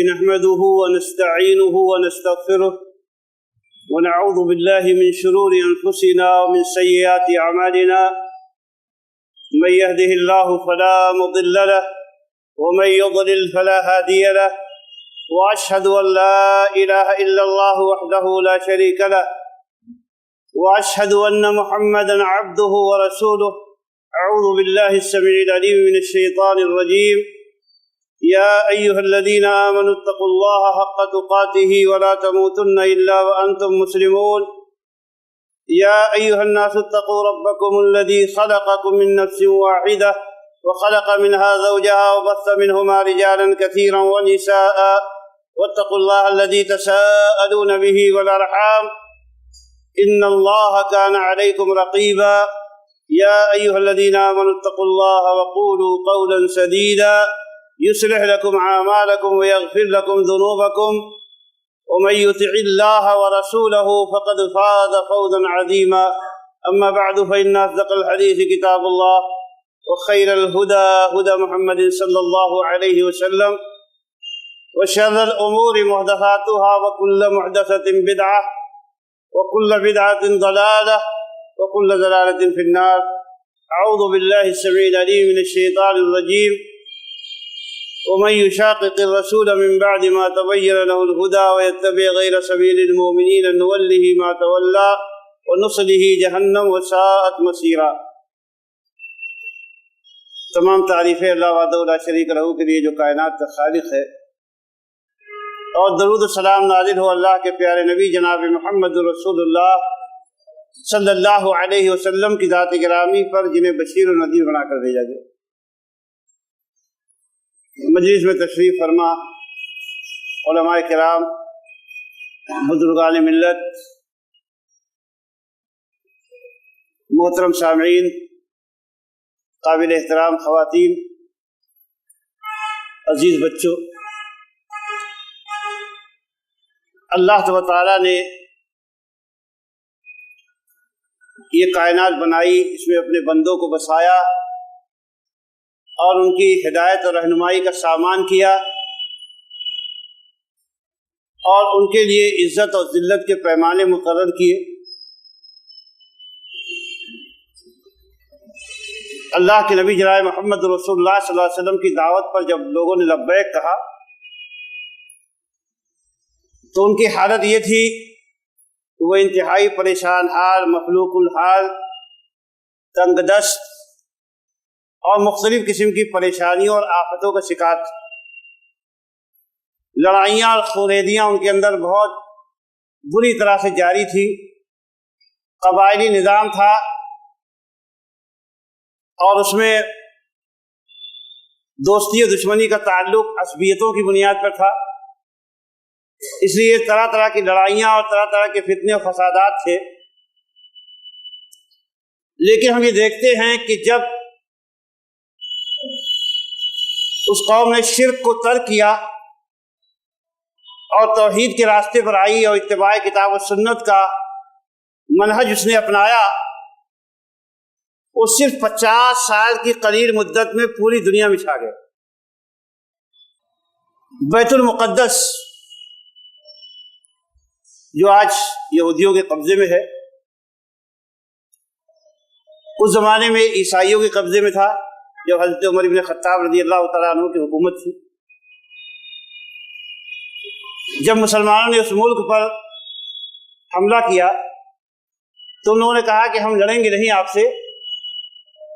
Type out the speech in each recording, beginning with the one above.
نحمده ونستعينه ونستغفره ونعوذ بالله من شرور أنفسنا ومن سيئات أعمالنا من يهده الله فلا مضل له ومن يضلل فلا هادي له وأشهد أن لا إله إلا الله وحده لا شريك له وأشهد أن محمدا عبده ورسوله. أعوذ بالله السميع العليم من الشيطان الرجيم. يا أيها الذين آمنوا اتقوا الله حق تقاته ولا تموتن إلا وأنتم مسلمون. يا أيها الناس اتقوا ربكم الذي خلقكم من نفس واحدة وخلق منها زوجها وبث منهما رجالا كثيرا ونساء واتقوا الله الذي تساءلون به والأرحام إن الله كان عليكم رقيبا. يا أيها الذين آمنوا اتقوا الله وقولوا قولا سديدا يصلح لكم أعمالكم ويغفر لكم ذنوبكم ومن يطع الله ورسوله فقد فاز فوزا عظيما. أما بعد فإن أصدق الحديث كتاب الله وخير الهدى هدى محمد صلى الله عليه وسلم وشر الأمور محدثاتها وكل محدثة بدعة وكل بدعة ضلالة وكل ضلالة في النار. أعوذ بالله السميع العليم من الشيطان الرجيم. ومن يشاقق الرسول من بعد ما تبين له الهدى ويتبع غير سبيل المؤمنين نوله ما تولى ونصله جہنم وساءت مصيرا. تمام تعریفیں اللہ وحدہ لا شریک لہ کے لیے جو کائنات کا خالق ہے، اور درود و سلام نازل ہو اللہ کے پیارے نبی جناب محمد رسول اللہ صلی اللہ علیہ وسلم کی ذات گرامی پر، جنہیں بشیر و نذیر بنا کر بھیجا گیا. مجلس میں تشریف فرما علماء کرام، بزرگان ملت، محترم سامعین، قابل احترام خواتین، عزیز بچوں، اللہ تبارک و تعالیٰ نے یہ کائنات بنائی، اس میں اپنے بندوں کو بسایا اور ان کی ہدایت اور رہنمائی کا سامان کیا، اور ان کے لیے عزت اور ذلت کے پیمانے مقرر کیے. اللہ کے نبی جناب محمد رسول اللہ صلی اللہ علیہ وسلم کی دعوت پر جب لوگوں نے لبیک کہا تو ان کی حالت یہ تھی کہ وہ انتہائی پریشان حال، مخلوق الحال، تنگ دست اور مختلف قسم کی پریشانیوں اور آفتوں کا شکار تھے. لڑائیاں اور خوریدیاں ان کے اندر بہت بری طرح سے جاری تھی. قبائلی نظام تھا اور اس میں دوستی و دشمنی کا تعلق عصبیتوں کی بنیاد پر تھا. اس لیے طرح طرح کی لڑائیاں اور طرح طرح کے فتنے و فسادات تھے. لیکن ہم یہ دیکھتے ہیں کہ جب اس قوم نے شرک کو ترک کیا اور توحید کے راستے پر آئی اور اتباع کتاب و سنت کا منہج اس نے اپنایا، وہ صرف 50 سال کی قلیل مدت میں پوری دنیا میں چھا گئے. بیت المقدس جو آج یہودیوں کے قبضے میں ہے، اس زمانے میں عیسائیوں کے قبضے میں تھا جب حضرت عمر بن خطاب رضی اللہ تعالیٰ عنہ کی حکومت تھی. جب مسلمانوں نے اس ملک پر حملہ کیا تو انہوں نے کہا کہ ہم لڑیں گے نہیں آپ سے،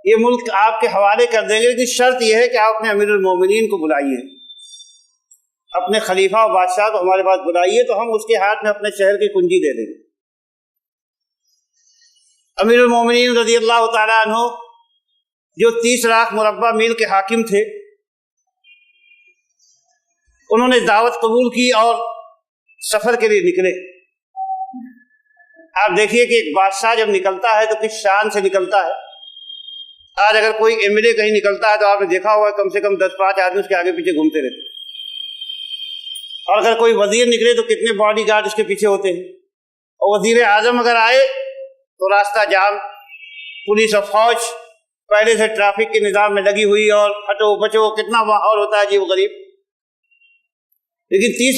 یہ ملک آپ کے حوالے کر دیں گے، لیکن شرط یہ ہے کہ آپ اپنے امیر المومنین کو بلائیے، اپنے خلیفہ و بادشاہ کو ہمارے پاس بلائیے تو ہم اس کے ہاتھ میں اپنے شہر کی کنجی دے دیں گے. امیر المومنین رضی اللہ تعالیٰ عنہ جو 30 لاکھ مربع میل کے حاکم تھے، انہوں نے دعوت قبول کی اور سفر کے لیے نکلے. آپ دیکھیے کہ ایک بادشاہ جب نکلتا ہے تو کس شان سے نکلتا ہے. آج اگر کوئی ایم ایل اے کہیں نکلتا ہے تو آپ نے دیکھا ہوا کم سے کم 10-5 آدمی اس کے آگے پیچھے گھومتے رہتے، اور اگر کوئی وزیر نکلے تو کتنے باڈی گارڈ اس کے پیچھے ہوتے ہیں. اور وزیر اعظم اگر آئے تو راستہ جام، پولیس اور فوج پہلے سے ٹریفک کے نظام میں لگی ہوئی، اور ہٹو بچو کتنا ماحول ہوتا ہے عجیب غریب. لیکن 30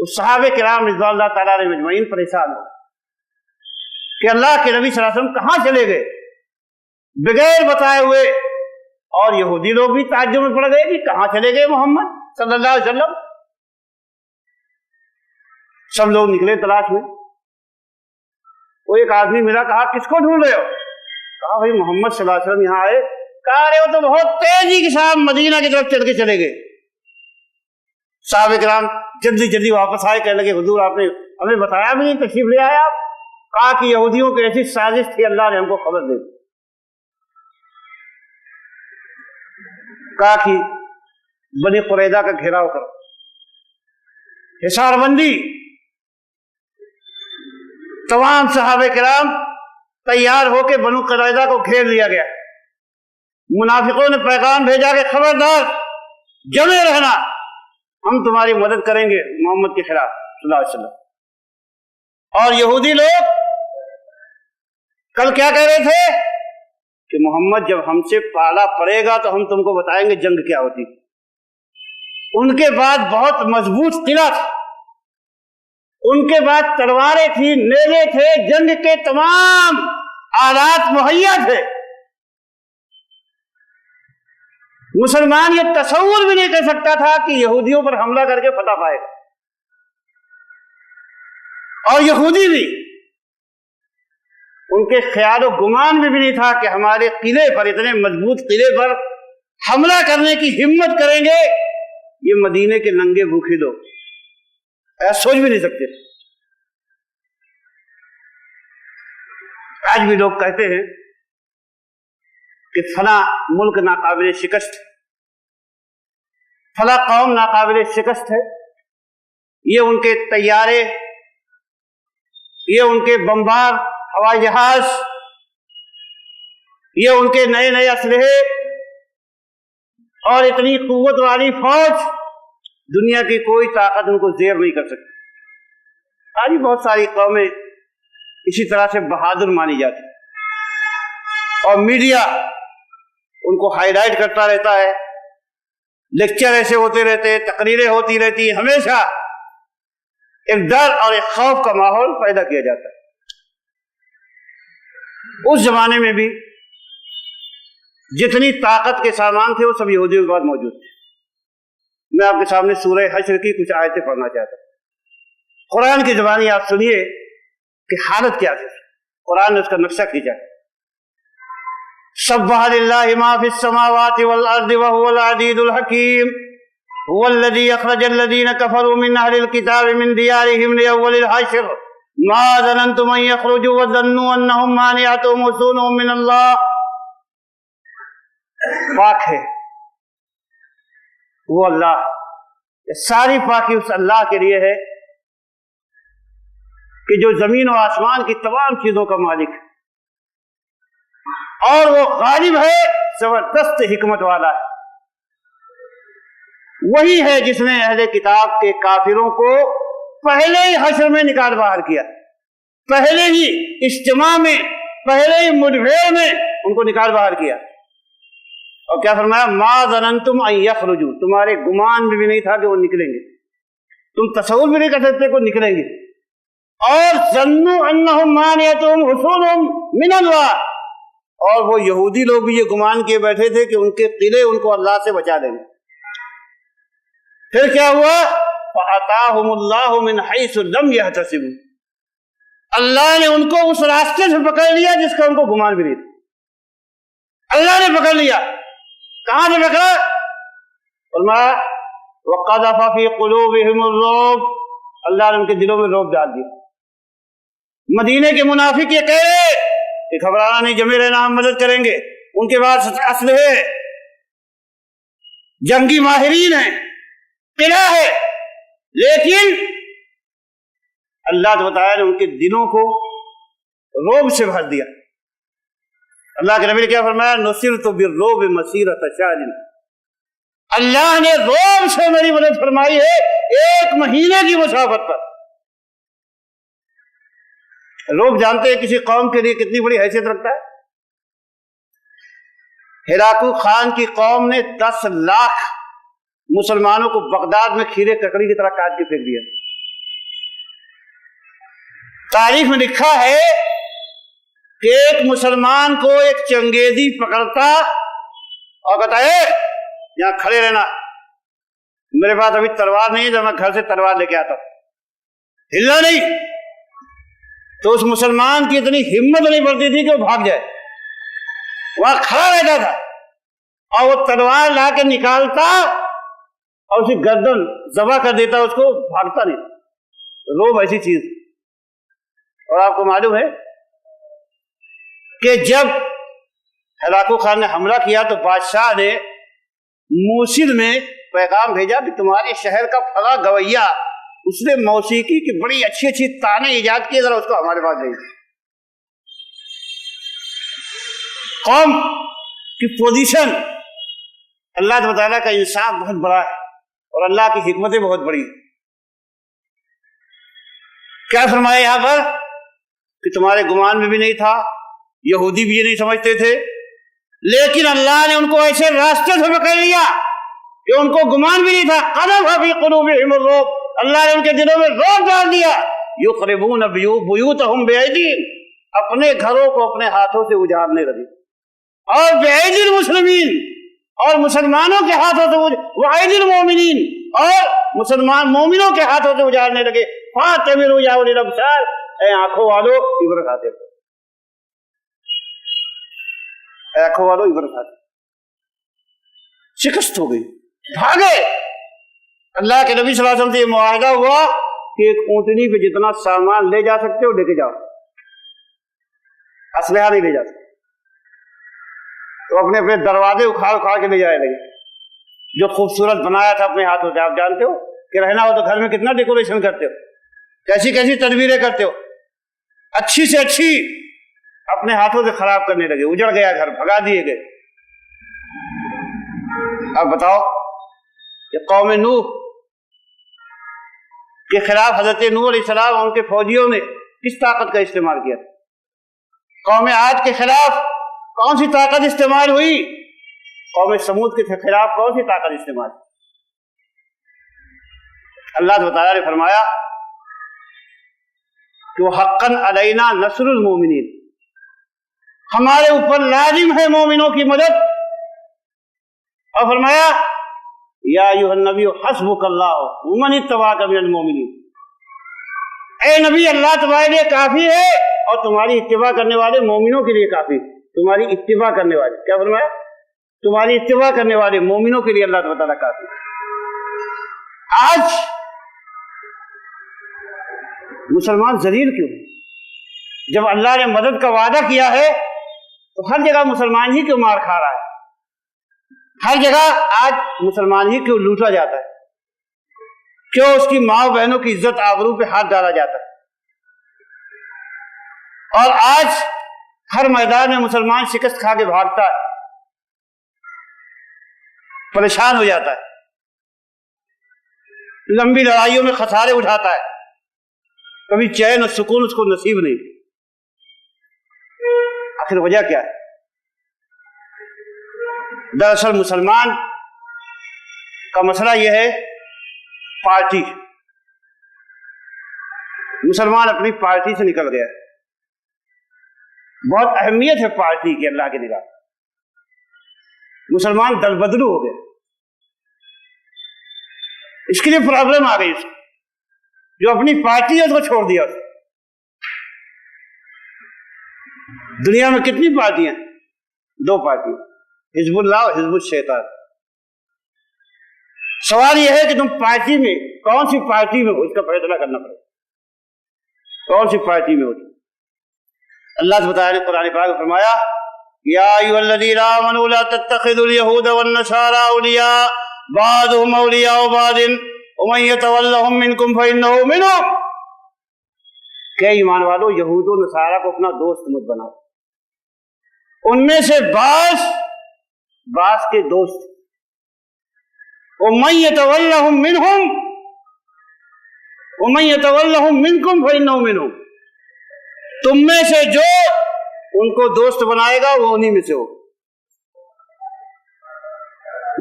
تو صحابہ کرام رضوان اللہ تعالیٰ علیہم اجمعین پریشان ہو کہ اللہ کے نبی صلی اللہ علیہ وسلم کہاں چلے گئے بغیر بتائے ہوئے، اور یہودی لوگ بھی تعجب میں پڑ گئے کہ کہاں چلے گئے محمد صلی اللہ علیہ وسلم۔ سب لوگ نکلے تلاش میں، وہ ایک آدمی ملا، کہا کس کو ڈھونڈ رہے ہو؟ کہا بھائی محمد صلی اللہ علیہ وسلم یہاں آئے۔ کہا رہے وہ تو بہت تیزی کے ساتھ مدینہ کی طرف چل کے چلے گئے۔ صحابہ کرام جلدی جلدی واپس آئے، کہنے لگے حضور آپ نے ہمیں بتایا بھی نہیں، تشریف لے آئے آپ۔ کہا کہ یہودیوں کی ایسی سازش تھی، اللہ نے ہم کو خبر دے دی۔ کہا کہ بنی قریظہ کا گھیراؤ کرو، حصار بندی۔ تمام صحابہ کرام تیار ہو کے بنو قریظہ کو گھیر لیا گیا۔ منافقوں نے پیغام بھیجا کہ خبردار جمے رہنا، ہم تمہاری مدد کریں گے محمد کے خلاف صلی اللہ علیہ وسلم۔ اور یہودی لوگ کل کیا کہہ رہے تھے کہ محمد جب ہم سے پالا پڑے گا تو ہم تم کو بتائیں گے جنگ کیا ہوتی۔ ان کے بعد بہت مضبوط قلعہ تھا، ان کے بعد تلواریں تھی، نیزے تھے، جنگ کے تمام آلات مہیا تھے۔ مسلمان یہ تصور بھی نہیں کر سکتا تھا کہ یہودیوں پر حملہ کر کے فتح پائے گا، اور یہودی بھی ان کے خیال و گمان بھی نہیں تھا کہ ہمارے قلعے پر، اتنے مضبوط قلعے پر حملہ کرنے کی ہمت کریں گے یہ مدینے کے ننگے بھوکے لوگ، ایسا سوچ بھی نہیں سکتے۔ آج بھی لوگ کہتے ہیں کہ فلاں ملک ناقابل شکست، فلاں قوم ناقابل شکست ہے، یہ ان کے طیارے، یہ ان کے بمبار ہوائی جہاز، یہ ان کے نئے نئے اسلحے اور اتنی قوت والی فوج، دنیا کی کوئی طاقت ان کو زیر نہیں کر سکتی۔ آج بہت ساری قومیں اسی طرح سے بہادر مانی جاتی، اور میڈیا ان کو ہائی لائٹ کرتا رہتا ہے، لیکچر ایسے ہوتے رہتے، تقریریں ہوتی رہتی، ہمیشہ ایک ڈر اور ایک خوف کا ماحول پیدا کیا جاتا ہے۔ اس زمانے میں بھی جتنی طاقت کے سامان تھے وہ سب یہودیوں کے پاس موجود تھے۔ میں آپ کے سامنے سورہ حشر کی کچھ آیتیں پڑھنا چاہتا ہوں، قرآن کی زبانی آپ سنیے کہ حالت کیا تھی۔ قرآن نے اس کا نقشہ کھینچا ہے۔ سبح للہ ما فی السماوات والارض وهو العزیز الحکیم هو الذی اخرج الذین کفروا من اہل الکتاب من دیارہم لأول الحشر ما ظننتم ان یخرجوا وظنوا انہم مانعتہم حصونہم من اللہ۔ پاک ہے وہ اللہ، ساری پاکی اس اللہ کے لیے ہے کہ جو زمین و آسمان کی تمام چیزوں کا مالک ہے، اور وہ غالب ہے، زبردست حکمت والا ہے۔ وہی ہے جس نے اہل کتاب کے کافروں کو پہلے ہی حشر میں نکال باہر کیا، پہلے ہی اجتماع میں، پہلے ہی مڈبھیڑ میں ان کو نکال باہر کیا۔ اور کیا فرمایا؟ ما ظننتم ان یخرجوا، تمہارے گمان بھی نہیں تھا کہ وہ نکلیں گے، تم تصور بھی نہیں کر سکتے کہ وہ نکلیں گے۔ اور ظنوا انہم مانعتہم حصونہم من اللہ، اور وہ یہودی لوگ بھی یہ گمان کیے بیٹھے تھے کہ ان کے قلعے ان کو اللہ سے بچا دیں گے۔ پھر کیا ہوا؟ فَأَتَاهُمُ اللَّهُ مِنْ حَيْثُ لَمْ يَحْتَسِبُوا، اللہ نے ان کو اس راستے سے پکڑ لیا جس کا ان کو گمان بھی نہیں تھا۔ اللہ نے پکڑ لیا۔ کہاں سے پکڑا؟ فرمایا وَقَذَفَ فِي قُلُوبِهِمُ الرُّعْبَ، اللہ نے ان کے دلوں میں رعب ڈال دیا۔ مدینے کے منافق یہ کہہ رہے کہ گھبرانا نہیں، جمے رہنا، ہم مدد کریں گے، ان کے پاس اسلحے ہے، جنگی ماہرین ہیں، قلعہ ہے، لیکن اللہ نے بتایا نے ان کے دلوں کو رعب سے بھر دیا۔ اللہ کے نبی نے کیا فرمایا؟ نصرت بالرعب مسیرۃ شہر، اللہ نے رعب سے میری مدد فرمائی ہے 1 مہینے کی مسافت پر۔ لوگ جانتے ہیں کسی قوم کے لیے کتنی بڑی حیثیت رکھتا ہے۔ ہراقل خان کی قوم نے 10 لاکھ مسلمانوں کو بغداد میں کھیرے ککڑی کی طرح کاٹ کے پھینک دیا۔ تاریخ میں لکھا ہے کہ ایک مسلمان کو ایک چنگیزی پکڑتا اور بتائے یہاں کھڑے رہنا، میرے پاس ابھی تلوار نہیں ہے، جب میں گھر سے تلوار لے کے آتا ہوں، ہلنا نہیں۔ تو اس مسلمان کی اتنی ہمت نہیں پڑتی تھی کہ وہ بھاگ جائے، وہاں کھڑا رہتا تھا اور وہ تلوار لا کے نکالتا اور اسے گردن ذبح کر دیتا، اس کو بھاگتا نہیں۔ روب ایسی چیز۔ اور آپ کو معلوم ہے کہ جب ہلاکو خان نے حملہ کیا تو بادشاہ نے موصل میں پیغام بھیجا کہ تمہارے شہر کا فلاں گویا اس نے موسیقی کی بڑی اچھی اچھی تانے ایجاد کی، ذرا اس کو ہمارے پاس بھیج۔ قوم کی پوزیشن، اللہ تعالیٰ کا انصاف بہت بڑا ہے اور اللہ کی حکمتیں بہت بڑی ہیں۔ کیا فرمایا یہاں پر کہ تمہارے گمان میں بھی نہیں تھا، یہودی بھی یہ نہیں سمجھتے تھے، لیکن اللہ نے ان کو ایسے راستے سے پکڑ لیا کہ ان کو گمان بھی نہیں تھا۔ قذف فی قلوبہم الرعب، اللہ نے ان کے دلوں میں رعب ڈال دیا۔ یخربون بیوتہم بایدیہم، اپنے گھروں کو اپنے ہاتھوں سے اجاڑنے لگے، اور بایدی المسلمین، اور مسلمانوں کے ہاتھوں سے وایدی المؤمنین، اور مسلمان مومنوں کے ہاتھوں سے اجاڑنے لگے۔ فاعتبروا یا اولی الابصار، اے آنکھوں والو عبرت حاصل کرو، اے آنکھوں والو عبرت حاصل۔ شکست ہو گئی، بھاگے۔ اللہ کے نبی صلی اللہ علیہ وسلم سے یہ معاہدہ ہوا کہ ایک اونٹنی پہ جتنا سامان لے جا سکتے ہو لے کے جاؤ، اسلحہ نہیں لے جا سکتے۔ تو اپنے اپنے دروازے اکھاڑ اکھاڑ کے لے جائے لگے، جو خوبصورت بنایا تھا اپنے ہاتھوں سے۔ آپ جانتے ہو کہ رہنا ہو تو گھر میں کتنا ڈیکوریشن کرتے ہو، کیسی کیسی تدبیریں کرتے ہو، اچھی سے اچھی اپنے ہاتھوں سے خراب کرنے لگے، اجڑ گیا گھر، بھگا دیے گئے۔ اب بتاؤ کہ قوم نوح کے خلاف حضرت نوح علیہ السلام اور ان کے فوجیوں نے کس طاقت کا استعمال کیا؟ قوم عاد کے خلاف کون سی طاقت استعمال ہوئی؟ قوم سمود کے خلاف کون سی طاقت استعمال؟ اللہ تعالیٰ نے فرمایا کہ وہ حقاً علینا نصر المومنین، ہمارے اوپر لازم ہے مومنوں کی مدد۔ اور فرمایا یا ایھا النبی حسبک اللہ ومن اتبعک من المؤمنین، اے نبی اللہ تمہارے لیے کافی ہے اور تمہاری اتباع کرنے والے مومنوں کے لیے کافی ہے۔ تمہاری اتباع کرنے والے، کیا فرمایا؟ تمہاری اتباع کرنے والے مومنوں کے لیے اللہ تعالیٰ کافی ہے۔ آج مسلمان ذلیل کیوں ہے؟ جب اللہ نے مدد کا وعدہ کیا ہے تو ہر جگہ مسلمان ہی کیوں مار کھا رہا ہے؟ ہر جگہ آج مسلمان ہی کیوں لوٹا جاتا ہے؟ کیوں اس کی ماں بہنوں کی عزت آبرو پہ ہاتھ ڈالا جاتا ہے؟ اور آج ہر میدان میں مسلمان شکست کھا کے بھاگتا ہے، پریشان ہو جاتا ہے، لمبی لڑائیوں میں خسارے اٹھاتا ہے، کبھی چین اور سکون اس کو نصیب نہیں۔ آخر وجہ کیا ہے؟ دراصل مسلمان کا مسئلہ یہ ہے پارٹی۔ مسلمان اپنی پارٹی سے نکل گیا، بہت اہمیت ہے پارٹی کی اللہ کی نگاہ۔ مسلمان دل بدلو ہو گئے، اس کے لیے پرابلم آ گئی، جو اپنی پارٹی ہے اس کو چھوڑ دیا۔ دنیا میں کتنی پارٹیاں؟ 2 پارٹی، حزب اللہ اور حزب الشیطان۔ سوال یہ ہے کہ تم پارٹی میں کون سی پارٹی میں ہو، اس کا فیصلہ کرنا پڑے، کون سی پارٹی میں ہو۔ اللہ تعالیٰ نے قرآن پاک میں فرمایا یا ایھا الذین آمنوا لا تتخذوا اليہود والنصارى اولیاء بعضهم اولیاء بعض ومن یتولہم منکم فانہ منہم۔ کہ ایمان والو یہود و نصارہ کو اپنا دوست مت بناؤ، ان میں سے بعض کے دوست، ومن یتولہم منہم ومن یتولہم منکم فانہ منہم، تم میں سے جو ان کو دوست بنائے گا وہ انہی میں سے ہو۔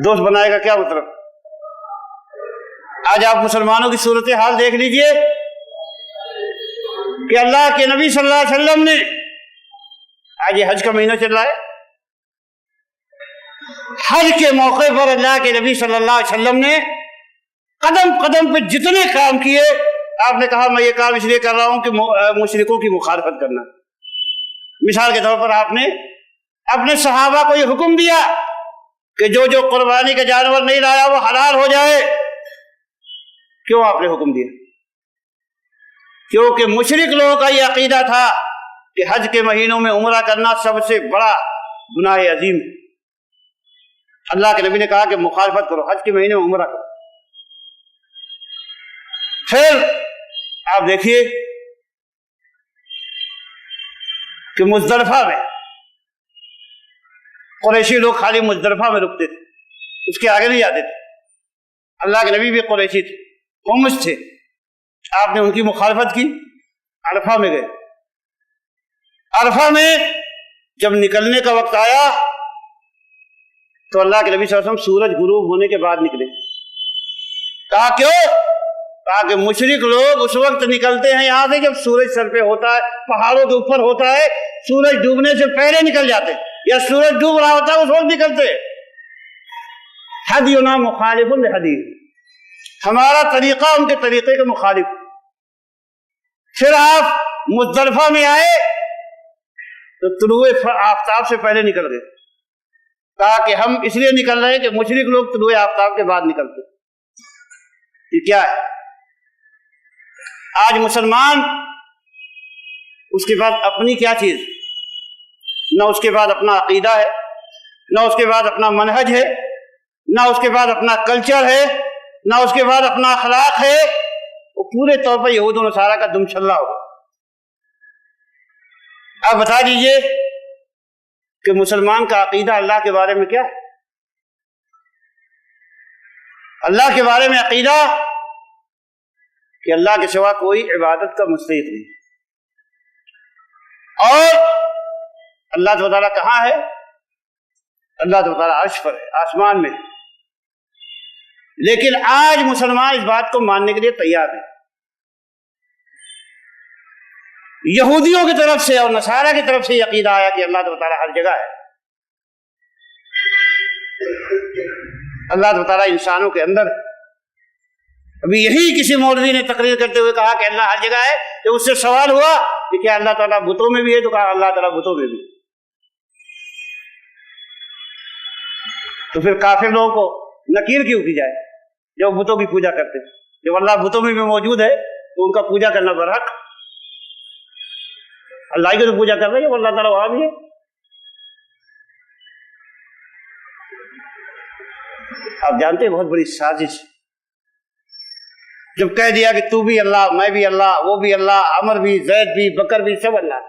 دوست بنائے گا کیا مطلب؟ آج آپ مسلمانوں کی صورتحال دیکھ لیجئے، کہ اللہ کے نبی صلی اللہ علیہ وسلم نے، آج یہ حج کا مہینہ چل رہا ہے، حج کے موقع پر اللہ کے نبی صلی اللہ علیہ وسلم نے قدم قدم پہ جتنے کام کیے، آپ نے کہا میں یہ کام اس لیے کر رہا ہوں کہ مشرکوں کی مخالفت کرنا۔ مثال کے طور پر آپ نے اپنے صحابہ کو یہ حکم دیا کہ جو جو قربانی کا جانور نہیں لایا وہ حلال ہو جائے۔ کیوں آپ نے حکم دیا؟ کیونکہ مشرک لوگوں کا یہ عقیدہ تھا کہ حج کے مہینوں میں عمرہ کرنا سب سے بڑا گناہ عظیم ہے۔ اللہ کے نبی نے کہا کہ مخالفت کرو، حج کے مہینے میں عمرہ کرو۔ پھر آپ دیکھیے کہ مزدلفہ میں قریشی لوگ خالی مزدلفہ میں رکتے تھے، اس کے آگے نہیں جاتے تھے۔ اللہ کے نبی بھی قریشی تھے، قومس تھے، آپ نے ان کی مخالفت کی، عرفہ میں گئے۔ عرفہ میں جب نکلنے کا وقت آیا تو اللہ کے نبی صلی اللہ علیہ وسلم سورج غروب ہونے کے بعد نکلے۔ کہا کیوں؟ کہا کہ مشرک لوگ اس وقت نکلتے ہیں یہاں سے جب سورج سر پہ ہوتا ہے، پہاڑوں کے اوپر ہوتا ہے، سورج ڈوبنے سے پہلے نکل جاتے، یا سورج ڈوب رہا ہوتا ہے اس وقت نکلتے۔ ہدینا مخالف الہدی، ہمارا طریقہ ان کے طریقے کے مخالف۔ پھر آپ مزدلفہ میں آئے تو طلوع آفتاب سے پہلے نکل گئے۔ کہا کہ ہم اس لیے نکل رہے ہیں کہ مشرک لوگ طلوع آفتاب کے بعد نکلتے۔ یہ کیا ہے؟ آج مسلمان اس کے بعد اپنی کیا چیز، نہ اس کے بعد اپنا عقیدہ ہے، نہ اس کے بعد اپنا منہج ہے، نہ اس کے بعد اپنا کلچر ہے، نہ اس کے بعد اپنا اخلاق ہے، وہ پورے طور پر یہود و نصارہ کا دم چلہ ہوگا۔ آپ بتا دیجئے کہ مسلمان کا عقیدہ اللہ کے بارے میں کیا ہے؟ اللہ کے بارے میں عقیدہ کہ اللہ کے سوا کوئی عبادت کا مستحق نہیں، اور اللہ تعالیٰ کہاں ہے؟ اللہ تعالیٰ عرش پر ہے، آسمان میں۔ لیکن آج مسلمان اس بات کو ماننے کے لیے تیار ہے۔ یہودیوں کی طرف سے اور نصارہ کی طرف سے یہ عقیدہ آیا کہ اللہ تعالیٰ ہر جگہ ہے۔ اللہ تعالیٰ انسانوں کے اندر ہے۔ ابھی یہی کسی مولوی نے تقریر کرتے ہوئے کہا کہ اللہ ہر جگہ ہے، کہ اس سے سوال ہوا کہ کیا اللہ تعالیٰ بتوں میں بھی ہے؟ تو کہا اللہ تعالیٰ بتوں میں بھی۔ تو پھر کافر لوگوں کو نکیر کیوں کی جائے جو بتوں کی پوجا کرتے؟ جب اللہ بتوں میں بھی موجود ہے تو ان کا پوجا کرنا برحق۔ اللہ کی تو پوجا کر رہے ہیں، اللہ تعالیٰ وہاں بھی ہے۔ آپ جانتے ہیں بہت بڑی سازش، جب کہہ دیا کہ تو بھی اللہ، میں بھی اللہ، وہ بھی اللہ، عمر بھی، زید بھی، بکر بھی، سب اللہ۔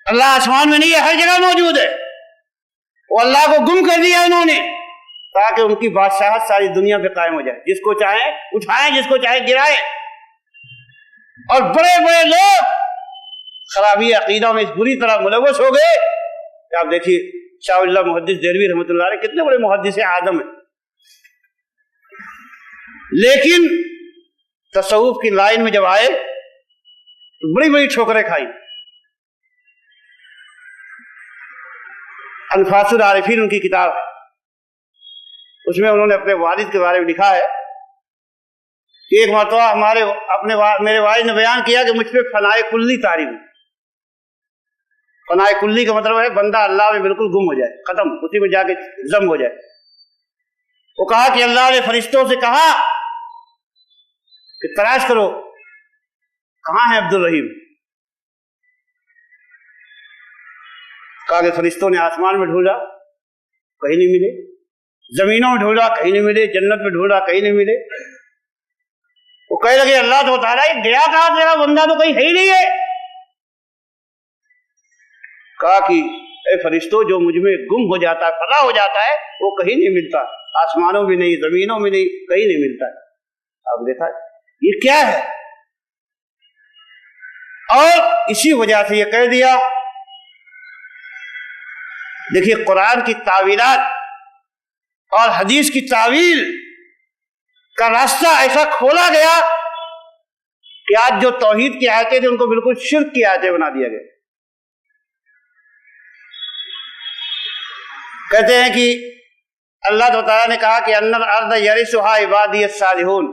اللہ آسمان میں نہیں ہے، ہر جگہ موجود ہے۔ وہ اللہ کو گم کر دیا انہوں نے تاکہ ان کی بادشاہت ساری دنیا پہ قائم ہو جائے، جس کو چاہیں اٹھائیں، جس کو چاہیں گرائیں۔ اور بڑے بڑے لوگ خرابی عقیدہ میں اس بری طرح ملوث ہو گئے کہ آپ دیکھیے شاہ اللہ محدث دہلوی رحمۃ اللہ علیہ کتنے بڑے محدث اعظم ہیں، لیکن تصوف کی لائن میں جب آئے تو بڑی بڑی ٹھوکریں کھائی۔ انفاس العارفین ان کی کتاب ہے، اس میں انہوں نے اپنے والد کے بارے میں لکھا ہے کہ ایک مرتبہ میرے والد نے بیان کیا کہ مجھ پہ فنائے کلی طاری ہوئی۔ فنائے کلی کا مطلب ہے بندہ اللہ میں بالکل گم ہو جائے، ختم، اسی میں جا کے ضم ہو جائے۔ وہ کہا کہ اللہ نے فرشتوں سے کہا کہ تلاش کرو کہاں ہے عبد الرحیم۔ کہا کہ فرشتوں نے آسمان میں ڈھونڈا، کہیں نہیں ملے، زمینوں میں ڈھونڈا، کہیں نہیں ملے، جنت میں ڈھونڈا، کہیں نہیں ملے۔ وہ کہنے لگے اللہ تو بتا رہا ہے گیا کہاں تیرا بندہ تو کہیں ہے ہی نہیں ہے۔ کہا کہ اے فرشتوں جو مجھ میں گم ہو جاتا ہے، فنا ہو جاتا ہے، وہ کہیں نہیں ملتا، آسمانوں میں نہیں، زمینوں میں نہیں، کہیں نہیں ملتا ہے۔ آپ دیکھا یہ کیا ہے؟ اور اسی وجہ سے یہ کہہ دیا۔ دیکھیے قرآن کی تعویلات اور حدیث کی تعویل کا راستہ ایسا کھولا گیا کہ آج جو توحید کی آیتیں تھیں ان کو بالکل شرک کی آیتیں بنا دیا گیا۔ کہتے ہیں کہ اللہ تعالیٰ نے کہا کہ ان الارض یرثھا عبادی الصالحون،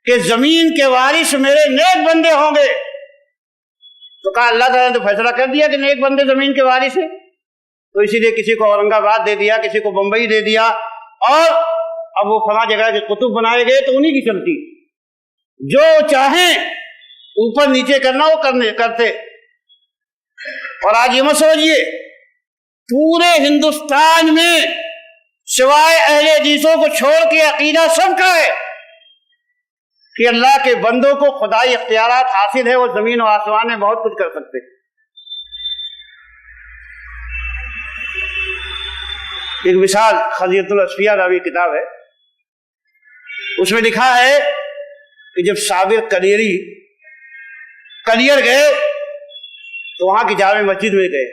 کہ زمین کے وارث میرے نیک بندے ہوں گے۔ تو کہا اللہ تعالیٰ نے تو فیصلہ کر دیا کہ نیک بندے زمین کے وارث ہیں، تو اسی لیے کسی کو اورنگ آباد دے دیا، کسی کو بمبئی دے دیا، اور اب وہ فلاں جگہ کے قطب بنائے گئے تو انہی کی چلتی، جو چاہیں اوپر نیچے کرنا وہ کرتے۔ اور آج یہ مت سمجھیے پورے ہندوستان میں سوائے اہل حدیثوں کو چھوڑ کے عقیدہ سب کا ہے کہ اللہ کے بندوں کو خدائی اختیارات حاصل ہے، وہ زمین و آسمان میں بہت کچھ کر سکتے۔ ایک مثال خزینۃ الاصفیاء نامی کتاب ہے، اس میں لکھا ہے کہ جب صابر کلیر گئے تو وہاں کی جامع مسجد میں گئے،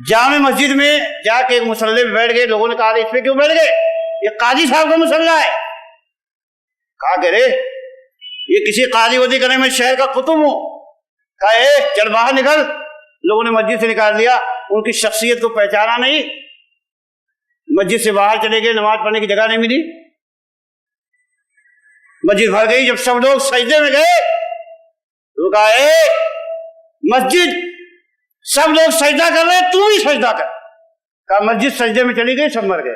جامع مسجد میں جا کے ایک مصلی میں بیٹھ گئے۔ لوگوں نے کہا اس پہ کیوں بیٹھ گئے، یہ قاضی صاحب کا مصلی ہے۔ کہا کہ رے یہ کسی قاضی وضی کرنے میں شہر کا قطب ہوں۔ کہا چل باہر نکل۔ لوگوں نے مسجد سے نکال دیا، ان کی شخصیت کو پہچانا نہیں، مسجد سے باہر چلے گئے، نماز پڑھنے کی جگہ نہیں ملی، مسجد بھر گئی۔ جب سب لوگ سجدے میں گئے تو کہا مسجد سب لوگ سجدہ کر رہے تو بھی سجدہ کر۔ کہا مسجد سجدے میں چلی گئی، سب مر گئے۔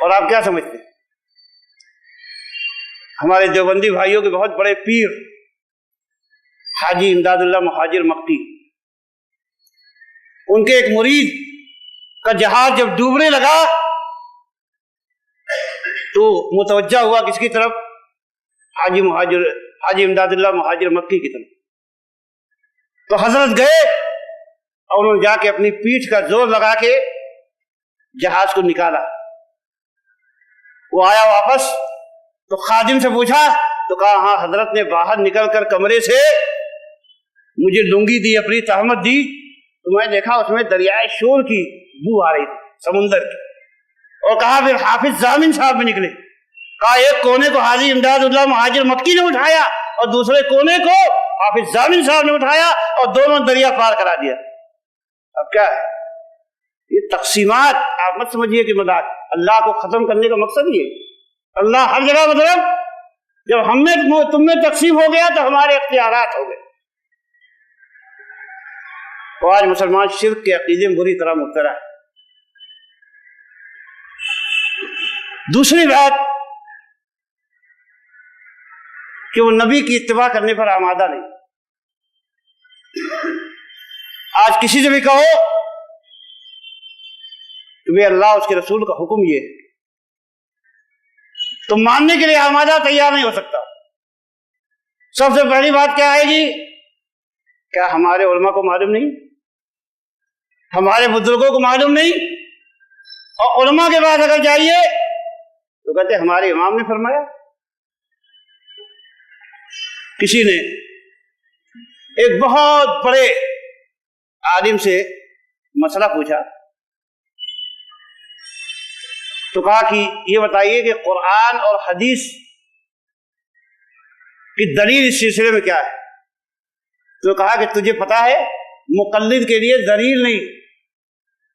اور آپ کیا سمجھتے ہیں؟ ہمارے دیوبندی بھائیوں کے بہت بڑے پیر حاجی امداد اللہ مہاجر مکی، ان کے ایک مرید کا جہاز جب ڈوبنے لگا تو متوجہ ہوا کس کی طرف؟ حاجی امداد اللہ مہاجر مکی کی طرف۔ تو حضرت گئے اور انہوں نے جا کے اپنی پیٹھ کا زور لگا کے جہاز کو نکالا۔ وہ آیا واپس تو خادم سے پوچھا تو کہا ہاں حضرت نے باہر نکل کر کمرے سے مجھے لنگی دی، اپنی تہمت دی، تو میں دیکھا اس میں دریائے شور کی بو آ رہی تھی، سمندر کی۔ اور کہا پھر حافظ ضامن صاحب بھی نکلے۔ کہا ایک کونے کو حاجی امداد اللہ مہاجر مکی نے اٹھایا اور دوسرے کونے کو حافظ ضامن صاحب نے اٹھایا اور دونوں دریا پار کرا دیا۔ اب کیا ہے یہ تقسیمات؟ آپ مت سمجھیے کہ مذاق، اللہ کو ختم کرنے کا مقصد یہ ہے۔ اللہ ہر جگہ، مطلب جب ہم میں تم میں تقسیم ہو گیا تو ہمارے اختیارات ہو گئے۔ تو آج مسلمان شرک کے عقیدے میں بری طرح مبتلا ہے۔ دوسری بات کہ وہ نبی کی اتباع کرنے پر آمادہ نہیں۔ آج کسی سے بھی کہو کہ اللہ اس کے رسول کا حکم یہ ہے تو ماننے کے لیے آمادہ تیار نہیں ہو سکتا۔ سب سے پہلی بات کیا آئے گی؟ کیا ہمارے علماء کو معلوم نہیں؟ ہمارے بزرگوں کو معلوم نہیں؟ اور علماء کے بعد اگر جائیے تو کہتے ہمارے امام نے فرمایا۔ کسی نے ایک بہت بڑے عالم سے مسئلہ پوچھا تو کہا کہ یہ بتائیے کہ قرآن اور حدیث کی دلیل اس سلسلے میں کیا ہے؟ تو کہا کہ تجھے پتا ہے مقلد کے لیے دلیل نہیں،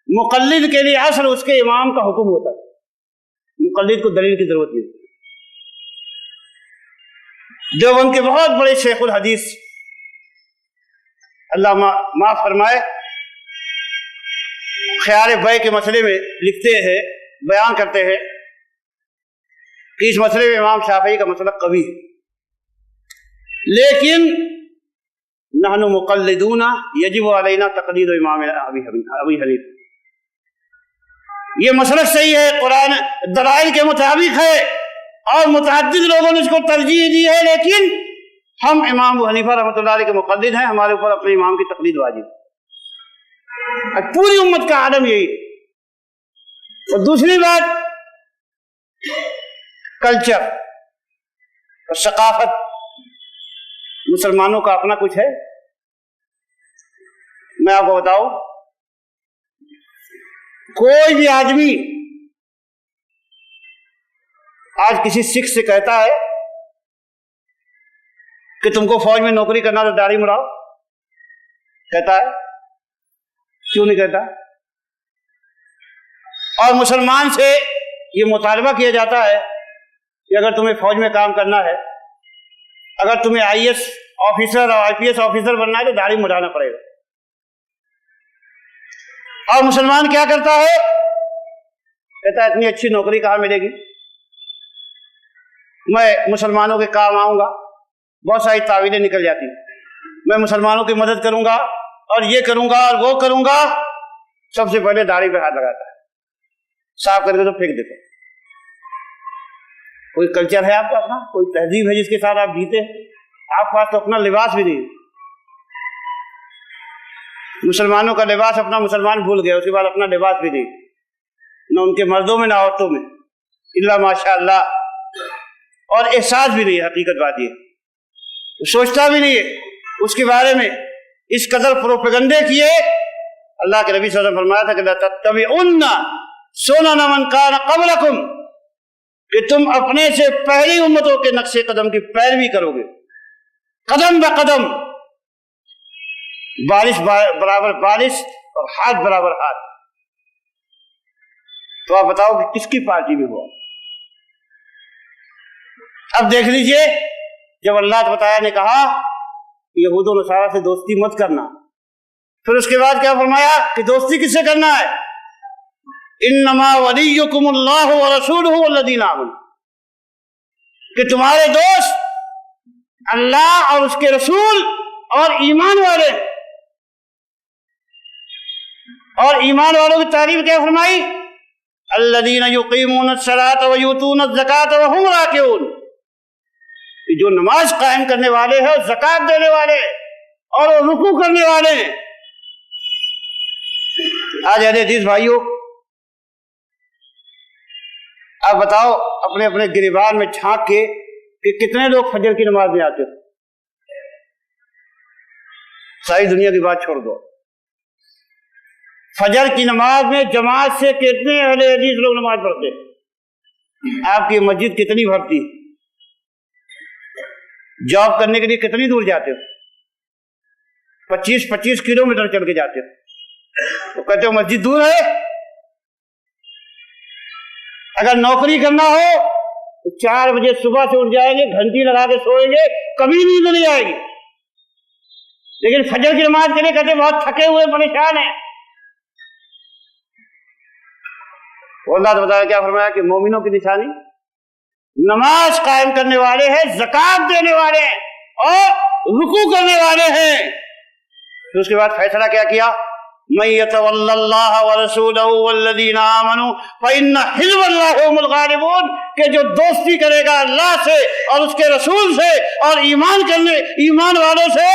مقلد کے لیے اصل اس کے امام کا حکم ہوتا ہے، مقلد کو دلیل کی ضرورت نہیں۔ دیوبند کے بہت بڑے شیخ الحدیث اللہ معاف فرمائے خیال بیع کے مسئلے میں لکھتے ہیں، بیان کرتے ہیں کہ اس مسئلے میں امام شافعی کا مسئلہ قوی ہے، لیکن نحن مقلدون یجب علینا تقلید امام ابی حنیفہ۔ یہ مسئلہ صحیح ہے، قرآن دلائل کے مطابق ہے اور متعدد لوگوں نے اس کو ترجیح دی ہے، لیکن ہم امام ابو حنیفہ رحمۃ اللہ علیہ کے مقلد ہیں، ہمارے اوپر اپنے امام کی تقلید واجب ہے۔ پوری امت کا عالم یہی ہے۔ اور دوسری بات کلچر اور ثقافت، مسلمانوں کا اپنا کچھ ہے۔ میں آپ کو بتاؤں، کوئی بھی آدمی آج کسی سکھ سے کہتا ہے کہ تم کو فوج میں نوکری کرنا تو داڑھی مڑاؤ، کہتا ہے؟ کیوں نہیں کہتا؟ اور مسلمان سے یہ مطالبہ کیا جاتا ہے کہ اگر تمہیں فوج میں کام کرنا ہے، اگر تمہیں آئی ایس آفیسر اور آئی پی ایس آفیسر بننا ہے تو داڑھی مڑانا پڑے گا۔ اور مسلمان کیا کرتا ہے؟ کہتا ہے اتنی اچھی نوکری کہاں ملے گی، میں مسلمانوں کے کام آؤں گا، بہت ساری تعویلیں نکل جاتی، میں مسلمانوں کی مدد کروں گا اور یہ کروں گا اور وہ کروں گا۔ سب سے پہلے داڑھی پہ ہاتھ لگاتا ہے، صاف کر کے تو پھینک دیتے۔ کوئی کلچر ہے آپ کا اپنا، کوئی تہذیب ہے جس کے ساتھ آپ جیتے ہیں؟ آپ کے پاس تو اپنا لباس بھی نہیں۔ مسلمانوں کا لباس اپنا مسلمان بھول گیا، اس کے بعد اپنا لباس بھی نہیں، نہ ان کے مردوں میں نہ عورتوں میں، الا ماشاء اللہ۔ اور احساس بھی نہیں ہے، حقیقت بات یہ سوچتا بھی نہیں ہے اس کے بارے میں۔ اس قدر پروپیگنڈے کیے، اللہ کے نبی صلی اللہ علیہ وسلم فرمایا تھا کہ لَتَتَّبِعُنَّ سُنَنَ مَنْ كَانَ قَبْلَكُمْ، کہ تم اپنے سے پہلی امتوں کے نقش قدم کی پیروی کرو گے، قدم بقدم، بارش برابر بارش اور ہاتھ برابر ہاتھ۔ تو آپ بتاؤ کہ کس کی پارٹی میں ہوا؟ اب دیکھ لیجئے، جب اللہ تعالیٰ نے کہا یہود و نصارہ سے دوستی مت کرنا، پھر اس کے بعد کیا فرمایا کہ دوستی کس سے کرنا ہے؟ انما ولیکم اللہ ورسولہ والذین آمنوا، کہ تمہارے دوست اللہ اور اس کے رسول اور ایمان والے۔ اور ایمان والوں کی تعریف کیا فرمائی؟ الذین یقیمون الصلاۃ ویؤتون الزکاۃ وہم راکعون، کہ جو نماز قائم کرنے والے ہیں، زکات دینے والے اور رکوع کرنے والے ہیں۔ آج اہل حدیث بھائیوں، آپ بتاؤ اپنے اپنے گریبان میں جھانک کے کہ کتنے لوگ فجر کی نماز میں آتے ہیں؟ ساری دنیا کی بات چھوڑ دو، فجر کی نماز میں جماعت سے کتنے اہل حدیث لوگ نماز پڑھتے ہیں؟ آپ کی مسجد کتنی بھرتی؟ جاب کرنے کے لیے کتنی دور جاتے ہو؟ 25 کلومیٹر چل کے جاتے ہو، تو کہتے ہو مسجد دور ہے۔ اگر نوکری کرنا ہو تو 4 بجے صبح سے اٹھ جائیں گے، گھنٹی لگا کے سوئیں گے، کبھی نیند نہیں آئے گی۔ لیکن فجر کی نماز کے لیے کہتے بہت تھکے ہوئے پریشان ہیں۔ اللہ تعالیٰ کیا فرمایا کہ مومنوں کی نشانی نماز قائم کرنے والے ہیں، زکات دینے والے ہیں اور رکوع کرنے والے ہیں۔ پھر اس کے بعد فیصلہ کیا کیا؟ مَن يَتَوَلَّ اللَّهَ وَرَسُولَهُ وَالَّذِينَ آمَنُوا فَإِنَّ حِزْبَ اللَّهِ هُمُ الْغَالِبُونَ، کہ جو دوستی کرے گا اللہ سے اور اس کے رسول سے اور ایمان والوں سے،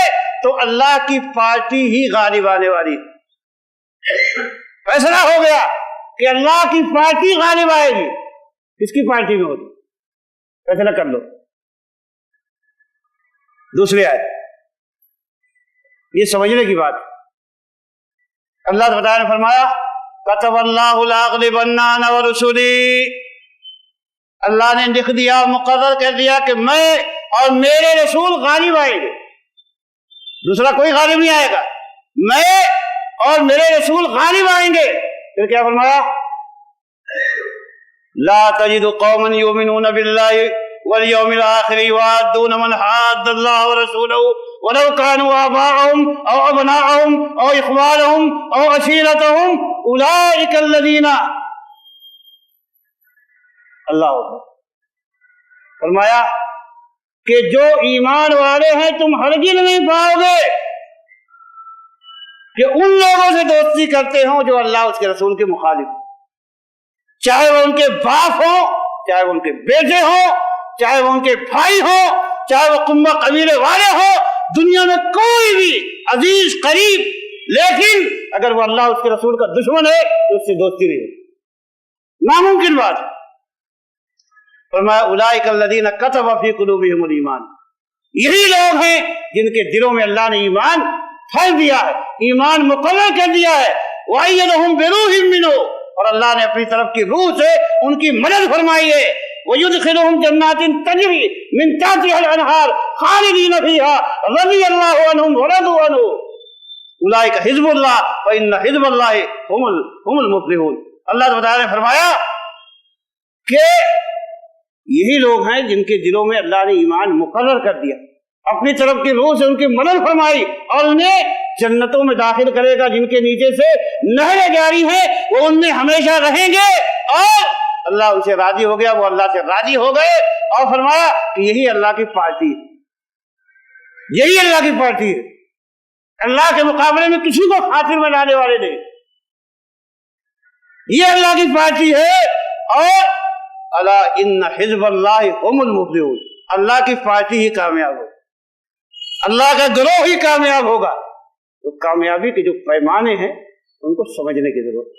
تو اللہ کی پارٹی ہی غالب آنے والی۔ فیصلہ ہو گیا کہ اللہ کی پارٹی غالب آئے گی۔ کس کی پارٹی میں ہوگی؟ فیصلہ کر لو۔ دوسری آیت، یہ سمجھنے کی بات۔ اللہ تعالیٰ نے فرمایا كَتَبَ اللَّهُ لَأَغْلِبَنَّ أَنَا وَرُسُلِي، اللہ نے لکھ دیا، مقرر کر دیا کہ میں اور میرے رسول غالب آئیں گے، دوسرا کوئی غالب نہیں آئے گا، میں اور میرے رسول غالب آئیں گے۔ پھر کیا فرمایا؟ لا تجد قوما يؤمنون بالله واليوم الآخر يوادون من حاد الله ورسوله ولو كانوا آباءهم أو أبناءهم أو إخوانهم أو عشيرتهم أولئك الذين، اللہ فرمایا کہ جو ایمان والے ہیں تم ہرگز نہیں پاؤ گے کہ ان لوگوں سے دوستی کرتے ہوں جو اللہ اس کے رسول کے مخالف، چاہے وہ ان کے باپ ہوں، چاہے وہ ان کے بیٹے ہوں، چاہے وہ ان کے بھائی ہوں، چاہے وہ کنبہ قبیلے والے ہوں، دنیا میں کوئی بھی عزیز قریب، لیکن اگر وہ اللہ اس کے رسول کا دشمن ہے تو اس سے دوستی نہیں ہوتی، ناممکن بات۔ فرمایا اولئک الذین کتب فی قلوبہم الایمان، یہی لوگ ہیں جن کے دلوں میں اللہ نے ایمان پھیل دیا ہے، ایمان مقرر کر دیا ہے۔ وَأَيَّدَهُم بِرُوحٍ مِّنْهُ، اور اللہ نے اپنی طرف کی روح سے ان کی مدد فرمائی ہے۔ وَيُدْخِلُهُمْ جَنَّاتٍ تَجْرِي مِن تَحْتِهَا الْأَنْهَارُ خَالِدِينَ فِيهَا رَضِيَ اللَّهُ عَنْهُمْ وَرَضُوا عَنْهُ اولئک حزب اللہ وَإِنَّ حزب اللہ هم المفلحون۔ اللہ تعالیٰ نے فرمایا کہ یہی لوگ ہیں جن کے دلوں میں اللہ نے ایمان مقرر کر دیا، اپنی طرف کی روح سے ان کی مدد فرمائی اور انہیں جنتوں میں داخل کرے گا جن کے نیچے سے نہریں جاری ہیں، وہ ان میں ہمیشہ رہیں گے، اور اللہ ان سے راضی ہو گیا، وہ اللہ سے راضی ہو گئے، اور فرمایا کہ یہی اللہ کی پارٹی ہے، یہی اللہ کی پارٹی ہے، اللہ کے مقابلے میں کسی کو خاطر بنانے والے نہیں، یہ اللہ کی پارٹی ہے۔ اور الا ان حزب اللہ هم المفلحون، اللہ کی پارٹی ہی کامیاب ہو، اللہ کا گروہ ہی کامیاب ہوگا۔ تو کامیابی کے جو پیمانے ہیں ان کو سمجھنے کی ضرورت ہے۔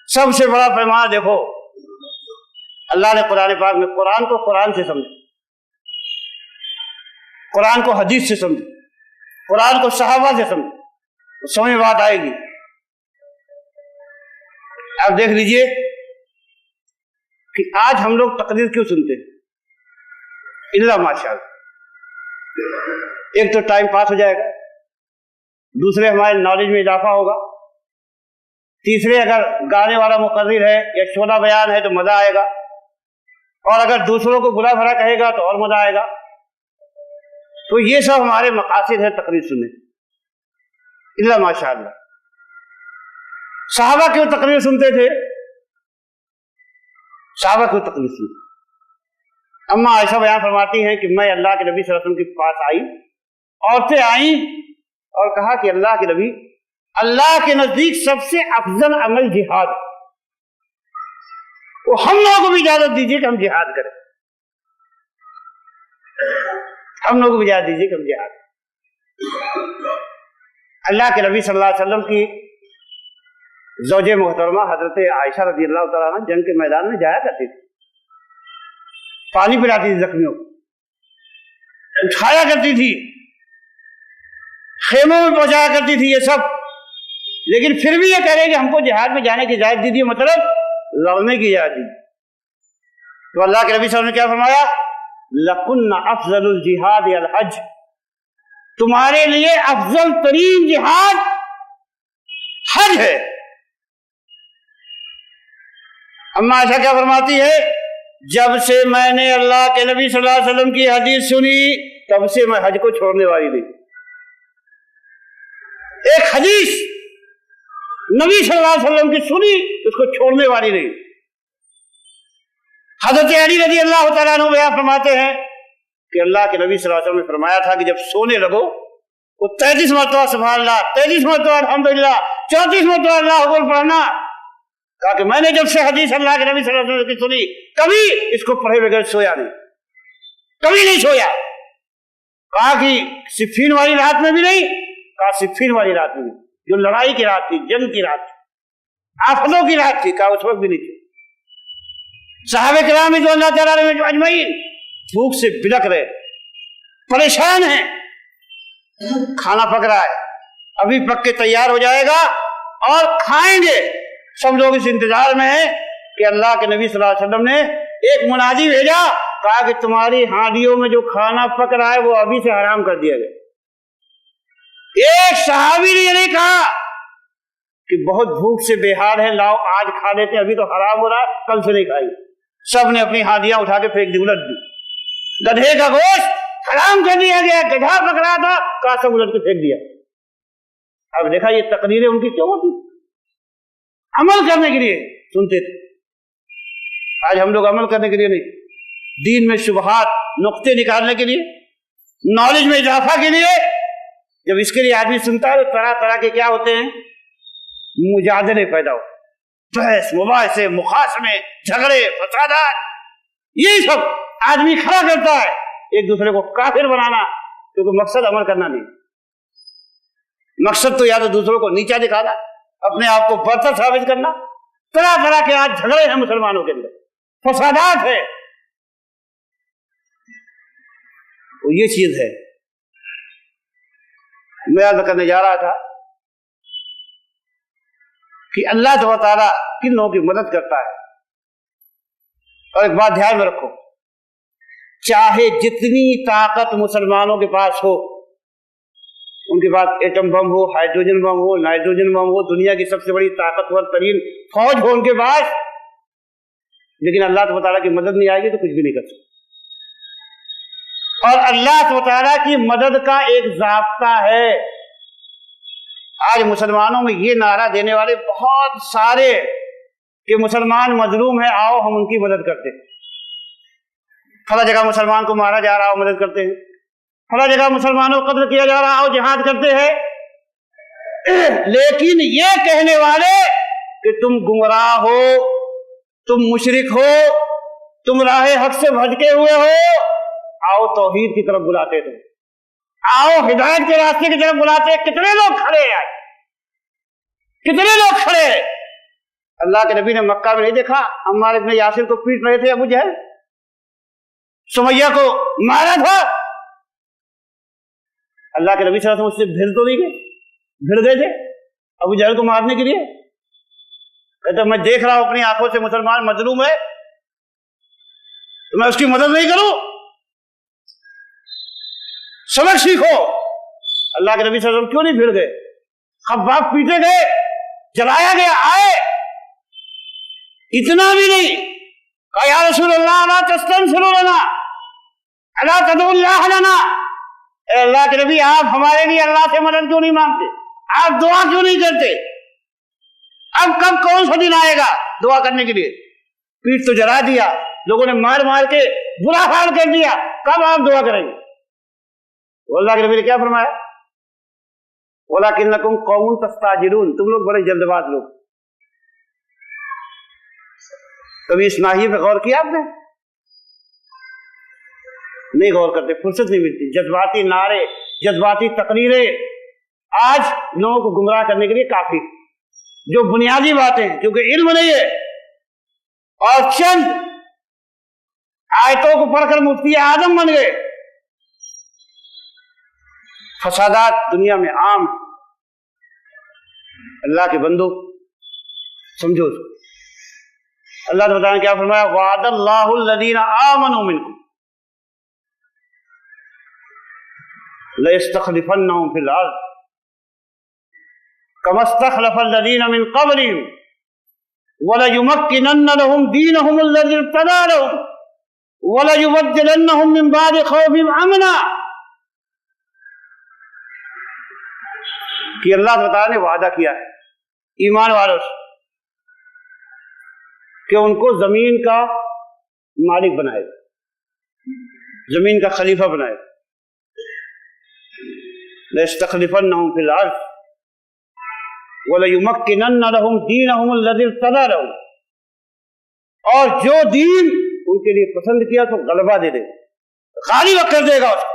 سب سے بڑا پیمانہ دیکھو، اللہ نے قرآن پاک میں قرآن کو قرآن سے سمجھے، قرآن کو حدیث سے سمجھے، قرآن کو صحابہ سے سمجھے، تو سمجھ میں بات آئے گی۔ اب دیکھ لیجئے کہ آج ہم لوگ تقریر کیوں سنتے ہیں؟ الا ماشاءاللہ، ایک تو ٹائم پاس ہو جائے گا، دوسرے ہمارے نالج میں اضافہ ہوگا، تیسرے اگر گانے والا مقرر ہے یا شعلہ بیان ہے تو مزہ آئے گا، اور اگر دوسروں کو برا بھلا کہے گا تو اور مزہ آئے گا۔ تو یہ سب ہمارے مقاصد ہے تقریر سننے، الا ماشاءاللہ۔ صحابہ کیوں تقریر سنتے تھے؟ صحابہ کیوں تقریر سنتے؟ اما عائشہ بیان فرماتی ہیں کہ میں اللہ کے نبی صلی اللہ علیہ وسلم کے پاس آئی، عورتیں آئیں اور کہا کہ اللہ کے نبی، اللہ کے نزدیک سب سے افضل عمل جہاد ہے، تو ہم لوگوں کو بھی اجازت دیجیے کہ ہم جہاد کریں، ہم لوگوں کو بھی اجازت دیجیے کہ ہم جہاد کریں۔ اللہ کے نبی صلی اللہ علیہ وسلم کی زوجہ محترمہ حضرت عائشہ رضی اللہ تعالیٰ عنہ جنگ کے میدان میں جایا کرتی تھی، پانی پلاتی تھی زخمیوں کو، اٹھایا کرتی تھی، خیموں میں پہنچایا کرتی تھی، یہ سب، لیکن پھر بھی یہ کہہ رہے کہ ہم کو جہاد میں جانے کی اجازت دی، مطلب لڑنے کی اجازت دی۔ تو اللہ کے نبی صلی اللہ علیہ وسلم نے کیا فرمایا؟ لَكُنَّ أَفْضَلُ الْجِهَادِ الْحَجِّ، تمہارے لیے افضل ترین جہاد حج ہے۔ اما عائشہ کیا فرماتی ہے؟ جب سے میں نے اللہ کے نبی صلی اللہ علیہ وسلم کی حدیث سنی تب سے میں حج کو چھوڑنے والی نہیں۔ ایک حدیث نبی صلی اللہ علیہ وسلم کی سنی اس کو چھوڑنے والی نہیں۔ حضرت علی رضی اللہ تعالیٰ عنہ بیان فرماتے ہیں کہ اللہ کے نبی صلی اللہ علیہ وسلم نے فرمایا تھا کہ جب سونے لگو وہ 33 مرتبہ سبحان اللہ، 33 مرتبہ الحمدللہ، 34 مرتبہ اللہ اکبر پڑھنا۔ کہا کہ میں نے جب سے حدیث اللہ کے نبی صلی اللہ علیہ وسلم کی سنی کبھی اس کو پڑھے بغیر سویا نہیں، کبھی نہیں سویا۔ کہا کہ صفین والی رات میں بھی نہیں، کہا صفین والی رات میں بھی، جو لڑائی کی رات تھی، جنگ کی رات تھی، آفتوں کی رات تھی، کہا اس وقت بھی نہیں تھی۔ صحابہ کرام جو اللہ تعالیٰ نے اجمعین بھوک سے بلک رہے، پریشان ہیں، کھانا پک رہا ہے، ابھی پک کے تیار ہو جائے گا اور کھائیں گے، سب لوگ اس انتظار میں ہیں کہ اللہ کے نبی صلی اللہ علیہ وسلم نے ایک منادی بھیجا، کہا کہ تمہاری ہانڈیوں میں جو کھانا پک رہا ہے وہ ابھی سے حرام کر دیا گیا۔ ایک صحابی نے یہ نہیں کہا کہ بہت بھوک سے بے حال ہے، لاؤ آج کھا لیتے، ابھی تو حرام ہو رہا ہے، کل سے نہیں کھائیں گے۔ سب نے اپنی ہانڈیاں اٹھا کے پھینک دی، الٹ دی۔ گدھے کا گوشت حرام کر دیا گیا، گدھا پک رہا تھا، کہا سب الٹ کے پھینک دیا۔ اب دیکھا یہ تقریریں ان کی کیوں ہوتی؟ عمل کرنے کے لیے سنتے تھے۔ آج ہم لوگ عمل کرنے کے لیے نہیں، دین میں شبہات نقطے نکالنے کے لیے، نالج میں اضافہ کے لیے، جب اس کے لیے آدمی سنتا ہے تو طرح طرح کے کیا ہوتے ہیں، مجادلے پیدا ہوتے، بحث مباحثے، مخاصمے، جھگڑے، فسادات، یہی سب آدمی کھڑا کرتا ہے ایک دوسرے کو کافر بنانا، کیونکہ مقصد عمل کرنا نہیں، مقصد تو یا تو دوسروں کو نیچا دکھانا، اپنے آپ کو برتر ثابت کرنا۔ طرح طرح کے آج جھگڑے ہیں مسلمانوں کے اندر، فسادات ہے، تو یہ چیز ہے۔ میں عرض کرنے جا رہا تھا کہ اللہ تعالیٰ کن لوگوں کی مدد کرتا ہے، اور ایک بات دھیان میں رکھو، چاہے جتنی طاقت مسلمانوں کے پاس ہو، ان کے پاس ایٹم بم ہو، ہائیڈروجن بم ہو، نائٹروجن بم ہو، دنیا کی سب سے بڑی طاقتور ترین فوج ہو ان کے پاس، لیکن اللہ تعالیٰ کی مدد نہیں آئے گی تو کچھ بھی نہیں کر سکتے۔ اور اللہ تعالیٰ کی مدد کا ایک ضابطہ ہے۔ آج مسلمانوں میں یہ نعرہ دینے والے بہت سارے کہ مسلمان مظلوم ہے، آؤ ہم ان کی مدد کرتے ہیں، فلاں جگہ مسلمان کو مارا جا رہا ہو مدد کرتے ہیں، فلاں جگہ مسلمانوں کو قتل کیا جا رہا ہو جہاد کرتے ہیں۔ لیکن یہ کہنے والے کہ تم گمراہ ہو، تم مشرک ہو، تم راہ حق سے بھٹکے ہوئے ہو، آؤ توحید کی طرف بلاتے تھے، آؤ ہدایت کے راستے کی طرف بلاتے۔ کتنے لوگ کھڑے ہیں، کتنے لوگ کھڑے ہیں؟ اللہ کے نبی نے مکہ میں نہیں دیکھا عمار ابن یاسر کو پیٹ رہے تھے ابو جہل، سمیہ کو مارا تھا، اللہ کے نبی صلی اللہ علیہ وسلم اس سے بھیڑ تو نہیں گئے، بھیڑ گئے تھے ابو جہل کو مارنے کے لیے؟ کہتا میں دیکھ رہا ہوں اپنی آنکھوں سے مسلمان مظلوم ہے تو میں اس کی مدد نہیں کروں؟ سبق سیکھو۔ اللہ کے نبی صلی اللہ علیہ وسلم کیوں نہیں بھیڑ گئے؟ خباب پیٹے گئے، جلایا گیا، آئے، اتنا بھی نہیں کہا یا رسول اللہ لا تستنصروا لنا الا تدعوا اللہ لنا، اے اللہ کے نبی آپ ہمارے لیے اللہ سے مدد کیوں نہیں مانگتے، آپ دعا کیوں نہیں کرتے؟ اب کب کون سا دن آئے گا دعا کرنے کے لیے؟ پیٹ تو جلا دیا، لوگوں نے مار مار کے برا حال کر دیا، کب آپ دعا کریں گے؟ اللہ کے نبی نے کیا فرمایا؟ وَلَكِنَّكُمْ قَوْمٌ تَسْتَعْجِلُونَ، تم لوگ بڑے جلد باز لوگ۔ کبھی اس ناحیے پہ غور کیا آپ نے؟ نہیں غور کرتے، فرصت نہیں ملتی، جذباتی نعرے، جذباتی تقریریں آج لوگوں کو گمراہ کرنے کے لیے کافی، جو بنیادی باتیں کیونکہ علم نہیں ہے، اور چند آیتوں کو پڑھ کر مفتی اعظم بن گئے، فسادات دنیا میں عام۔ اللہ کے بندو سمجھو، اللہ تعالیٰ نے کیا فرمایا؟ وعد اللہ الذین آمنوا منکم لَيَسْتَخْلِفَنَّهُمْ فِي الْأَرْضِ كَمَا اسْتَخْلَفَ الَّذِينَ مِنْ قَبْلِهِمْ وَلَيُمَكِّنَنَّ لَهُمْ دِينَهُمُ الَّذِي ارْتَضَىٰ لَهُمْ وَلَيُبَدِّلَنَّهُمْ مِنْ بَعْدِ خَوْفِهِمْ أَمْنًا۔ کہ اللہ تعالیٰ نے وعدہ کیا ہے ایمان والوں سے کہ ان کو زمین کا مالک بنائے گا، زمین کا خلیفہ بنائے گا۔ لَيَسْتَخْلِفَنَّهُمْ فِي الْأَرْضِ وَلَيُمَكِّنَنَّ لَهُمْ دِينَهُمُ الَّذِي ارْتَضَىٰ لَهُمْ، اور جو دین ان کے لیے پسند کیا تو غلبہ دے دے گا، غالب کر دے گا اس کو۔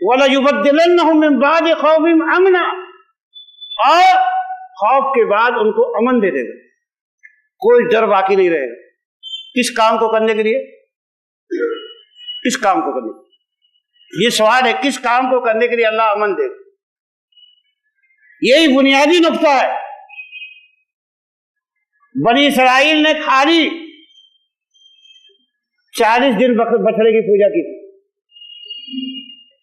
وَلَيُبَدِّلَنَّهُمْ مِنْ بَعْدِ خَوْفِهِمْ أَمْنًا، اور خوف کے بعد ان کو امن دے دے گا، کوئی ڈر باقی نہیں رہے گا۔ کس کام کو کرنے کے لیے؟ کس کام کو کرنے کے لیے؟ یہ سوال ہے، کس کام کو کرنے کے لیے اللہ امن دے گا؟ یہی بنیادی نقطہ ہے۔ بنی اسرائیل نے خالی 40 دن بچڑے کی پوجا کی،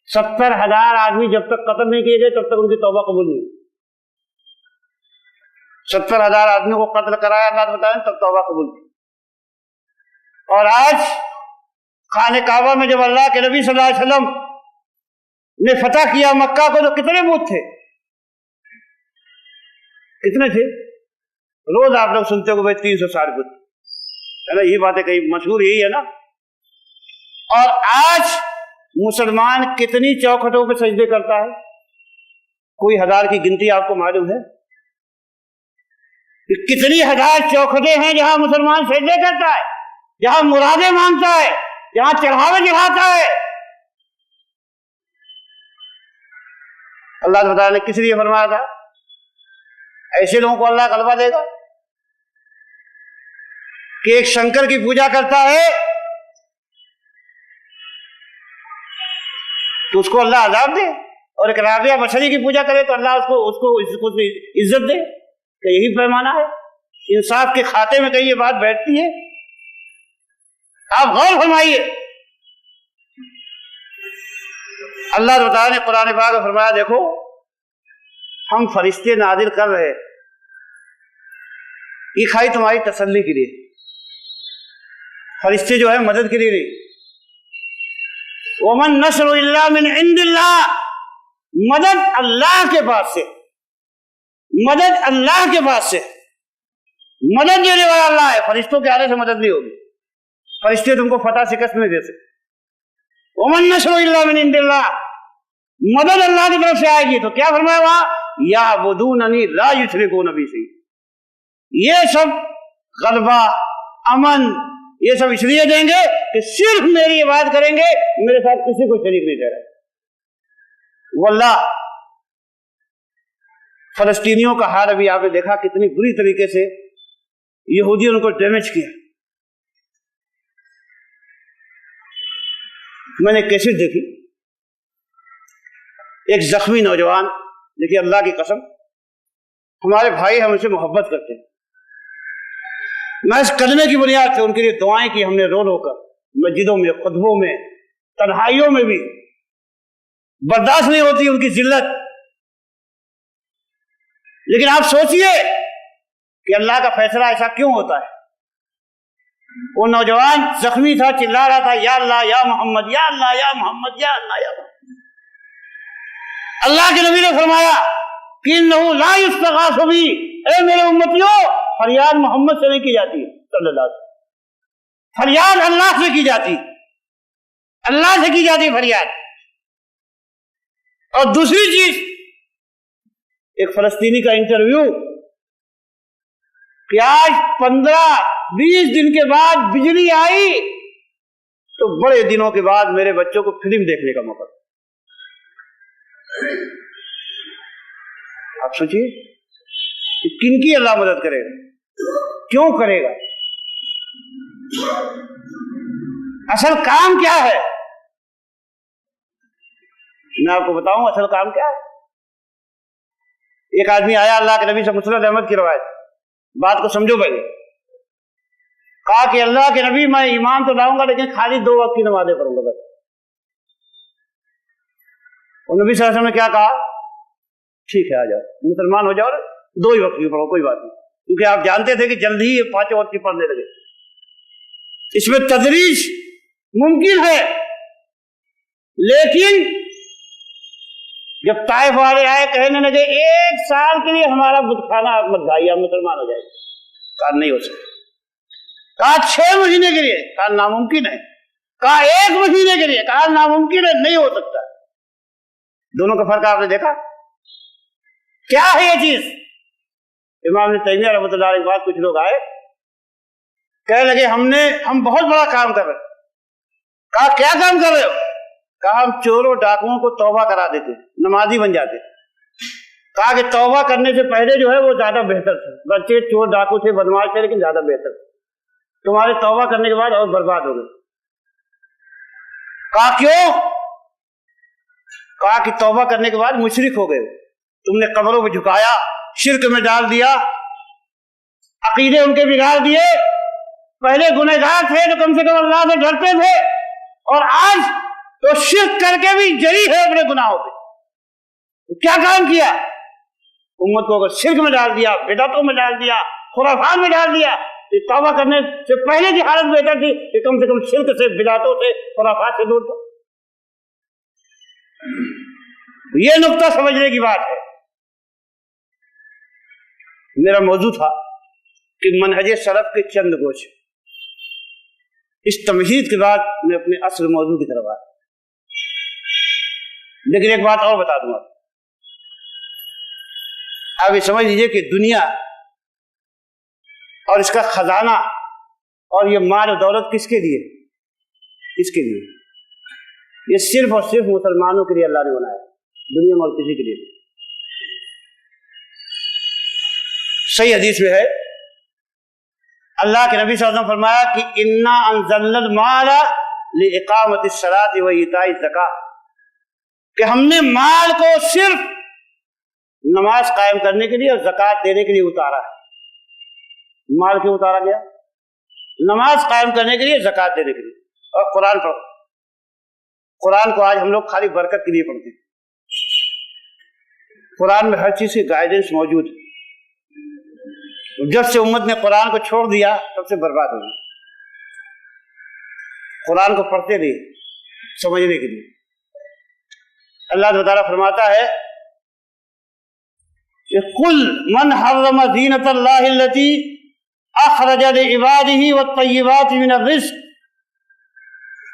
70,000 آدمی جب تک قتل نہیں کیے گئے تب تک ان کی توبہ قبول نہیں۔ 70,000 آدمی کو قتل کرایا اللہ تعالیٰ نے تب توبہ قبول کی۔ اور آج خانہ کعبہ میں جب اللہ کے نبی صلی اللہ علیہ وسلم نے فتح کیا مکہ کو تو کتنے بت تھے؟ کتنے تھے؟ روز آپ لوگ سنتے ہو بھائی 360 بت ہے نا، یہ باتیں کہیں مشہور یہی ہے نا۔ اور آج مسلمان کتنی چوکھٹوں پہ سجدے کرتا ہے؟ کوئی 1000 کی گنتی آپ کو معلوم ہے؟ کتنی 1000 چوکھٹیں ہیں جہاں مسلمان سجدے کرتا ہے، جہاں مرادیں مانگتا ہے، جہاں چڑھاوے چڑھاتا ہے؟ اللہ تعالیٰ نے کس لیے فرمایا تھا؟ ایسے لوگوں کو اللہ غلبہ دے گا کہ ایک شنکر کی پوجا کرتا ہے تو اس کو اللہ عذاب دے، اور ایک رابعہ بشری کی پوجا کرے تو اللہ اس کو عزت دے؟ کہ یہی پیمانہ ہے؟ انصاف کے کھاتے میں کہیں یہ بات بیٹھتی ہے؟ آپ غور فرمائیے، اللہ تعالیٰ نے قرآن پاک میں فرمایا دیکھو ہم فرشتے نازل کر رہے، یہ کھائی تمہاری تسلی کے لیے، فرشتے جو ہے مدد کے لیے نہیں۔ ومن نصر الا من عند اللہ، مدد اللہ کے پاس سے، مدد اللہ کے پاس سے، مدد دینے والا اللہ ہے، فرشتوں کے آنے سے مدد نہیں ہوگی، فرشتے تم کو فتح شکست نہیں دے سکتے۔ ومن نصر الا من عند اللہ، مدد اللہ کی طرف سے آئے گی، تو کیا فرمایا وہاں یعبدوننی لا یشرکون بی شیئا، یہ سب غلبہ امن یہ سب اس لیے دیں گے کہ صرف میری عبادت کریں گے، میرے ساتھ کسی کو شریک نہیں ٹھہرائے۔ واللہ فلسطینیوں کا حال ابھی آپ نے دیکھا کتنی بری طریقے سے یہودیوں کو ڈیمیج کیا۔ میں نے کیسٹ دیکھی، ایک زخمی نوجوان، دیکھیے اللہ کی قسم ہمارے بھائی ہم سے محبت کرتے ہیں، میں اس کلمے کی بنیاد سے ان کے لیے دعائیں کی ہم نے رو رو کر، مسجدوں میں، خطبوں میں، تنہائیوں میں بھی، برداشت نہیں ہوتی ان کی ذلت۔ لیکن آپ سوچئے کہ اللہ کا فیصلہ ایسا کیوں ہوتا ہے؟ وہ نوجوان زخمی تھا، چلا رہا تھا یا اللہ یا محمد، یا اللہ یا محمد، یا اللہ یا محمد۔ اللہ کے نبی نے فرمایا کہ انہ لا یستغاث بی، اے میرے امتیوں فریاد محمد سے نہیں کی جاتی صلی اللہ علیہ وسلم، فریاد اللہ سے کی جاتی، اللہ سے کی جاتی فریاد۔ اور دوسری چیز، ایک فلسطینی کا انٹرویو کہ آج 15-20 دن کے بعد بجلی آئی تو بڑے دنوں کے بعد میرے بچوں کو فلم دیکھنے کا موقع۔ آپ سوچیے کن کی اللہ مدد کرے گا، کیوں کرے گا، اصل کام کیا ہے؟ میں آپ کو بتاؤں اصل کام کیا ہے۔ ایک آدمی آیا اللہ کے نبی سے، مسند احمد کی روایت، بات کو سمجھو پہلے، کہا کہ اللہ کے نبی میں ایمان تو لاؤں گا لیکن خالی 2 وقت کی نمازیں پڑھوں گا بس۔ اور نبی صلی اللہ علیہ وسلم نے کیا کہا؟ ٹھیک ہے آ جاؤ، مسلمان ہو جاؤ، 2 ہی وقت کی پڑھو، کوئی بات نہیں، کیونکہ آپ جانتے تھے کہ جلد ہی یہ 5 وقت کی پڑھنے لگے۔ اس میں تدریج ممکن ہے، لیکن جب طائف والے آئے کہنے لگے 1 سال کے لیے ہمارا بت خانہ مت بھائی، ہم مسلمان ہو جائیں گے، کہا نہیں ہو سکتا۔ کہا 6 مہینے کے لیے، کہا ناممکن ہے۔ کہا 1 مہینے کے لیے، کہا ناممکن ہے، نہیں ہو سکتا۔ دونوں کا فرق آپ نے دیکھا کیا ہے؟ یہ چیز امام ابن تیمیہ رحمۃ اللہ علیہ کے بعد کچھ لوگ آئے کہنے لگے ہم بہت بڑا کام کر رہے ہیں۔ کہا کیا کام کر رہے ہو؟ کہا ہم چوروں ڈاکوؤں کو توبہ کرا دیتے، نمازی بن جاتے۔ کہا کہ توبہ کرنے سے پہلے جو ہے وہ زیادہ بہتر تھے، بچے چور ڈاکو تھے، بدماش تھے، لیکن زیادہ بہتر تھے، تمہارے توبہ کرنے کے بعد اور برباد ہو گئے۔ کہا کیوں؟ کہا کہ توبہ کرنے کے بعد مشرک ہو گئے، تم نے قبروں پہ جھکایا، شرک میں ڈال دیا، عقیدے ان کے بگاڑ دیے، پہلے گنہگار تھے تو کم سے کم اللہ سے ڈرتے تھے، اور آج تو شرک کر کے بھی جری ہے اپنے گناہوں پہ۔ تو کیا کام کیا؟ امت کو اگر شرک میں ڈال دیا، بدعتوں میں ڈال دیا، خرافات میں ڈال دیا، تو توبہ کرنے سے پہلے کی حالت بہتر تھی کہ کم سے کم شرک سے، بدعتوں سے، خرافات سے دور تھا۔ یہ نقطہ سمجھنے کی بات ہے۔ میرا موضوع تھا کہ منہج سلف کے چند گوش۔ اس تمہید کے بعد میں اپنے اصل موضوع کی طرف آیا، لیکن ایک بات اور بتا دوں آپ یہ سمجھ لیجیے کہ دنیا اور اس کا خزانہ اور یہ مال و دولت کس کے لیے؟ کس کے لیے؟ یہ صرف اور صرف مسلمانوں کے لیے اللہ نے بنایا، دنیا میں اور کسی کے لیے۔ صحیح حدیث میں ہے، اللہ کے نبی صلی اللہ علیہ وسلم فرمایا کہ انا انزلنا المال لاقامت الصلاۃ و ایتاء الزکاۃ، کہ ہم نے مال کو صرف نماز قائم کرنے کے لیے اور زکوٰۃ دینے کے لیے اتارا ہے۔ مال کیوں اتارا گیا؟ نماز قائم کرنے کے لیے، زکوٰۃ دینے کے لیے، اور قرآن پڑھو۔ قرآن کو آج ہم لوگ خالی برکت کے لیے پڑھتے ہیں۔ قرآن میں ہر چیز کی گائیڈنس موجود ہے۔ جب سے امت نے قرآن کو چھوڑ دیا تب سے برباد ہو گئی۔ قرآن کو پڑھتے رہیے سمجھنے کے لیے۔ اللہ تعالیٰ فرماتا ہے کہ قل من حرم زینۃ اللہ التی اخرج لعباده والطیبات من الرزق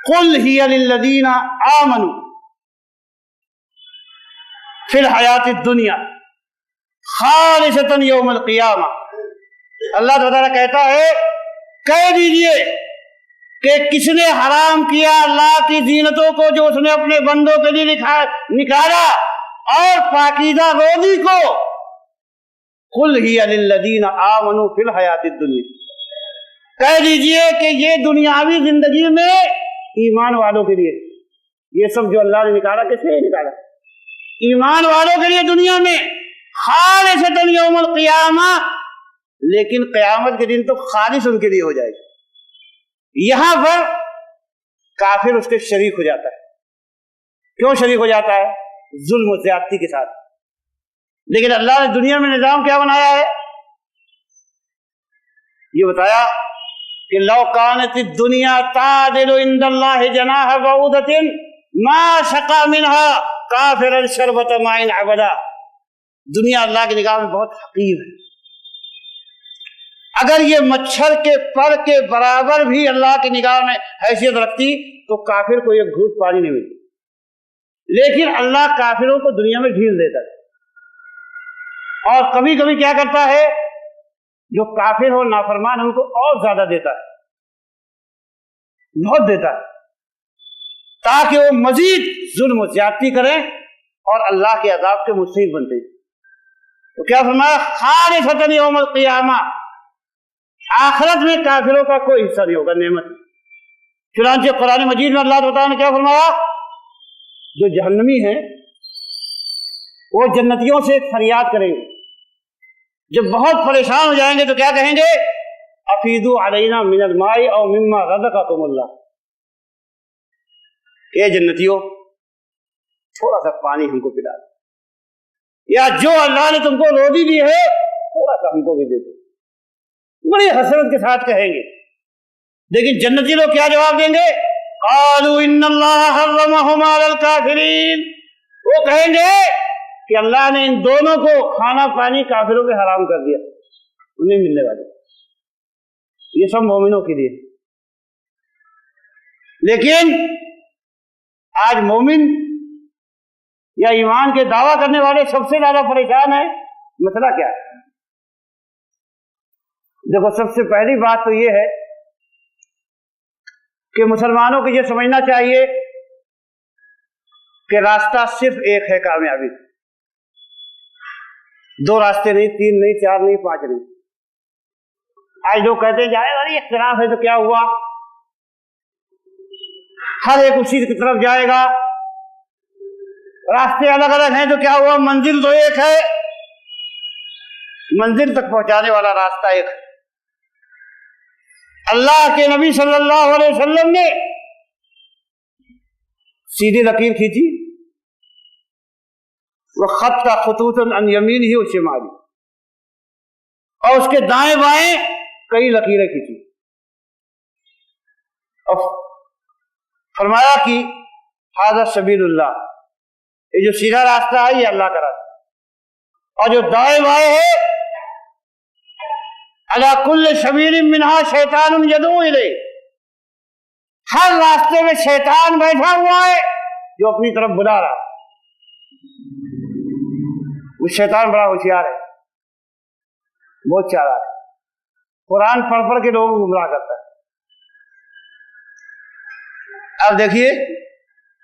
قل ہی للذین آمنوا فی الحیات الدنیا خالصۃ یوم القیامہ۔ اللہ تعالیٰ کہتا ہے کہہ دیجئے کہ کس نے حرام کیا اللہ کی زینتوں کو جو اس نے اپنے بندوں کے لیے نکالا، اور پاکیزہ روزی کو، قل ہی للذین آمنوا فی الحیات الدنیا، کہہ دیجئے کہ یہ دنیاوی زندگی میں ایمان والوں کے لیے، یہ سب جو اللہ نے نکالا کس لیے نکالا؟ ایمان والوں کے لیے دنیا میں، خالصۃ یوم القیامہ، لیکن قیامت کے دن تو خالص ان کے لیے ہو جائے گی۔ یہاں پر کافر اس کے شریک ہو جاتا ہے۔ کیوں شریک ہو جاتا ہے؟ ظلم و زیادتی کے ساتھ۔ لیکن اللہ نے دنیا میں نظام کیا بنایا ہے؟ یہ بتایا کہ لو کانت الدنیا تعدل عند اللہ جناح بعوضۃ ما سقى منها کافرا شربۃ ماء ابدا۔ دنیا اللہ کی نگاہ میں بہت حقیر ہے۔ اگر یہ مچھر کے پر کے برابر بھی اللہ کی نگاہ میں حیثیت رکھتی تو کافر کو ایک گھونٹ پانی نہیں ملتی۔ لیکن اللہ کافروں کو دنیا میں ڈھیل دیتا ہے، اور کبھی کبھی کیا کرتا ہے، جو کافر ہو نافرمان ان کو اور زیادہ دیتا ہے، بہت دیتا ہے، تاکہ وہ مزید ظلم و زیادتی کریں اور اللہ کے عذاب کے مستحق بنتے ہیں۔ تو کیا فرمایا؟ خالصۃ یوم القیامہ، آخرت میں کافروں کا کوئی حصہ نہیں ہوگا نعمت۔ چنانچہ قرآن مجید میں اللہ تعالیٰ نے کیا فرمایا؟ جو جہنمی ہیں وہ جنتیوں سے فریاد کریں گے، جب بہت پریشان ہو جائیں گے تو کیا کہیں گے؟ افیدوا علینا من الماء او مما رزقکم اللہ، اے جنتیوں تھوڑا سا پانی ہم کو پلا دو، یا جو اللہ نے تم کو روزی دی ہے تھوڑا سا ہم کو بھی دے دو۔ بڑی حسرت کے ساتھ کہیں گے۔ لیکن جنتی لوگ کیا جواب دیں گے؟ قالوا ان اللہ حرمہما علی الکافرین، وہ کہیں گے کہ اللہ نے ان دونوں کو کھانا پانی کافروں کے حرام کر دیا، انہیں ملنے والے، یہ سب مومنوں کے لیے۔ لیکن آج مومن یا ایمان کے دعویٰ کرنے والے سب سے زیادہ پریشان ہیں۔ مسئلہ کیا ہے؟ دیکھو، سب سے پہلی بات تو یہ ہے کہ مسلمانوں کو یہ سمجھنا چاہیے کہ راستہ صرف ایک ہے کامیابی، دو راستے نہیں، تین نہیں، چار نہیں، پانچ نہیں۔ آج لوگ کہتے ہیں جائے گا، اختلاف ہے تو کیا ہوا، ہر ایک اسی کی طرف جائے گا، راستے الگ الگ ہیں تو کیا ہوا، منزل تو ایک ہے، منزل تک پہنچانے والا راستہ ایک ہے۔ اللہ کے نبی صلی اللہ علیہ وسلم نے سیدھی لکیر کھینچی، وہ خط کا خطوط عن یمینہ و شمالہ، اور اس کے دائیں بائیں کئی لکیریں کھینچی، اور فرمایا کہ ھذا سبیل اللہ، یہ جو سیدھا راستہ ہے یہ اللہ کا راستہ، اور جو دائیں بائیں ہے علی کل سبیل منہا شیطان یدعو الیہ، ہر راستے میں شیطان بیٹھا ہوا ہے جو اپنی طرف بلا رہا ہے۔ وہ شیطان بڑا ہوشیار ہے، بہت چالاک ہے، قرآن پڑھ پڑھ کے لوگوں کو گمراہ کرتا ہے۔ اب دیکھیے،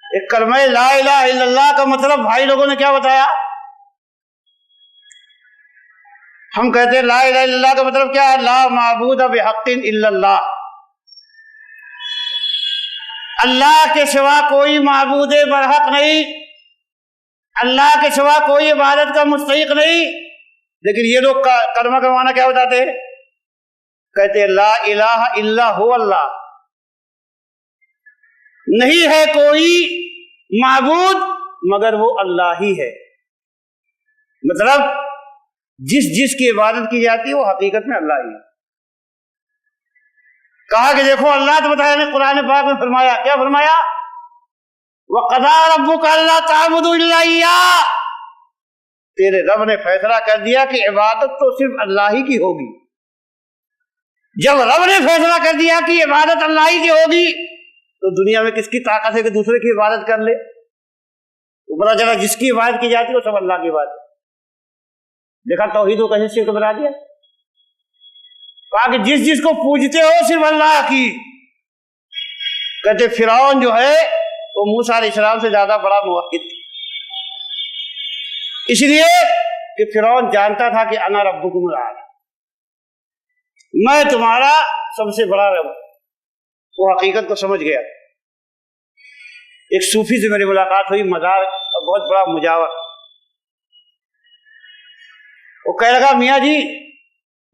ایک کلمہ لا الہ الا اللہ کا مطلب بھائی لوگوں نے کیا بتایا؟ ہم کہتے ہیں لا الہ الا اللہ کا مطلب کیا ہے؟ لا معبود بحق الا اللہ، اللہ کے سوا کوئی معبود برحق نہیں، اللہ کے سوا کوئی عبادت کا مستحق نہیں۔ لیکن یہ لوگ کلمہ کا معنی کیا بتاتے ہیں؟ کہتے لا الہ الا هو اللہ، نہیں ہے کوئی معبود مگر وہ اللہ ہی ہے۔ مطلب جس کی عبادت کی جاتی ہے وہ حقیقت میں اللہ ہی ہے۔ کہا کہ دیکھو اللہ تو بتایا نے قرآن پاک میں فرمایا، کیا فرمایا؟ وَقَضَىٰ رَبُّكَ أَلَّا تَعْبُدُوا إِلَّا إِيَّاهُ، تیرے رب نے فیصلہ کر دیا کہ عبادت تو صرف اللہ ہی کی ہوگی۔ جب رب نے فیصلہ کر دیا کہ عبادت اللہ ہی کی ہوگی تو دنیا میں کس کی طاقت ہے کہ دوسرے کی عبادت کر لے؟ وہ پتا چلا جس کی عبادت کی جاتی ہے وہ سب اللہ کی عبادت۔ دیکھا توحید کو کیسے شرک بنا دیا۔ کہا کہ جس کو پوجتے ہو صرف اللہ کی۔ کہتے فرعون جو ہے وہ موسیٰ علیہ السلام سے زیادہ بڑا موحد تھا، اس لیے کہ فرعون جانتا تھا کہ انا ربکم الاعلی، میں تمہارا سب سے بڑا رب۔ وہ حقیقت کو سمجھ گیا۔ ایک صوفی سے میری ملاقات ہوئی، مزار کا بہت بڑا مجاور۔ وہ کہہ لگا میاں جی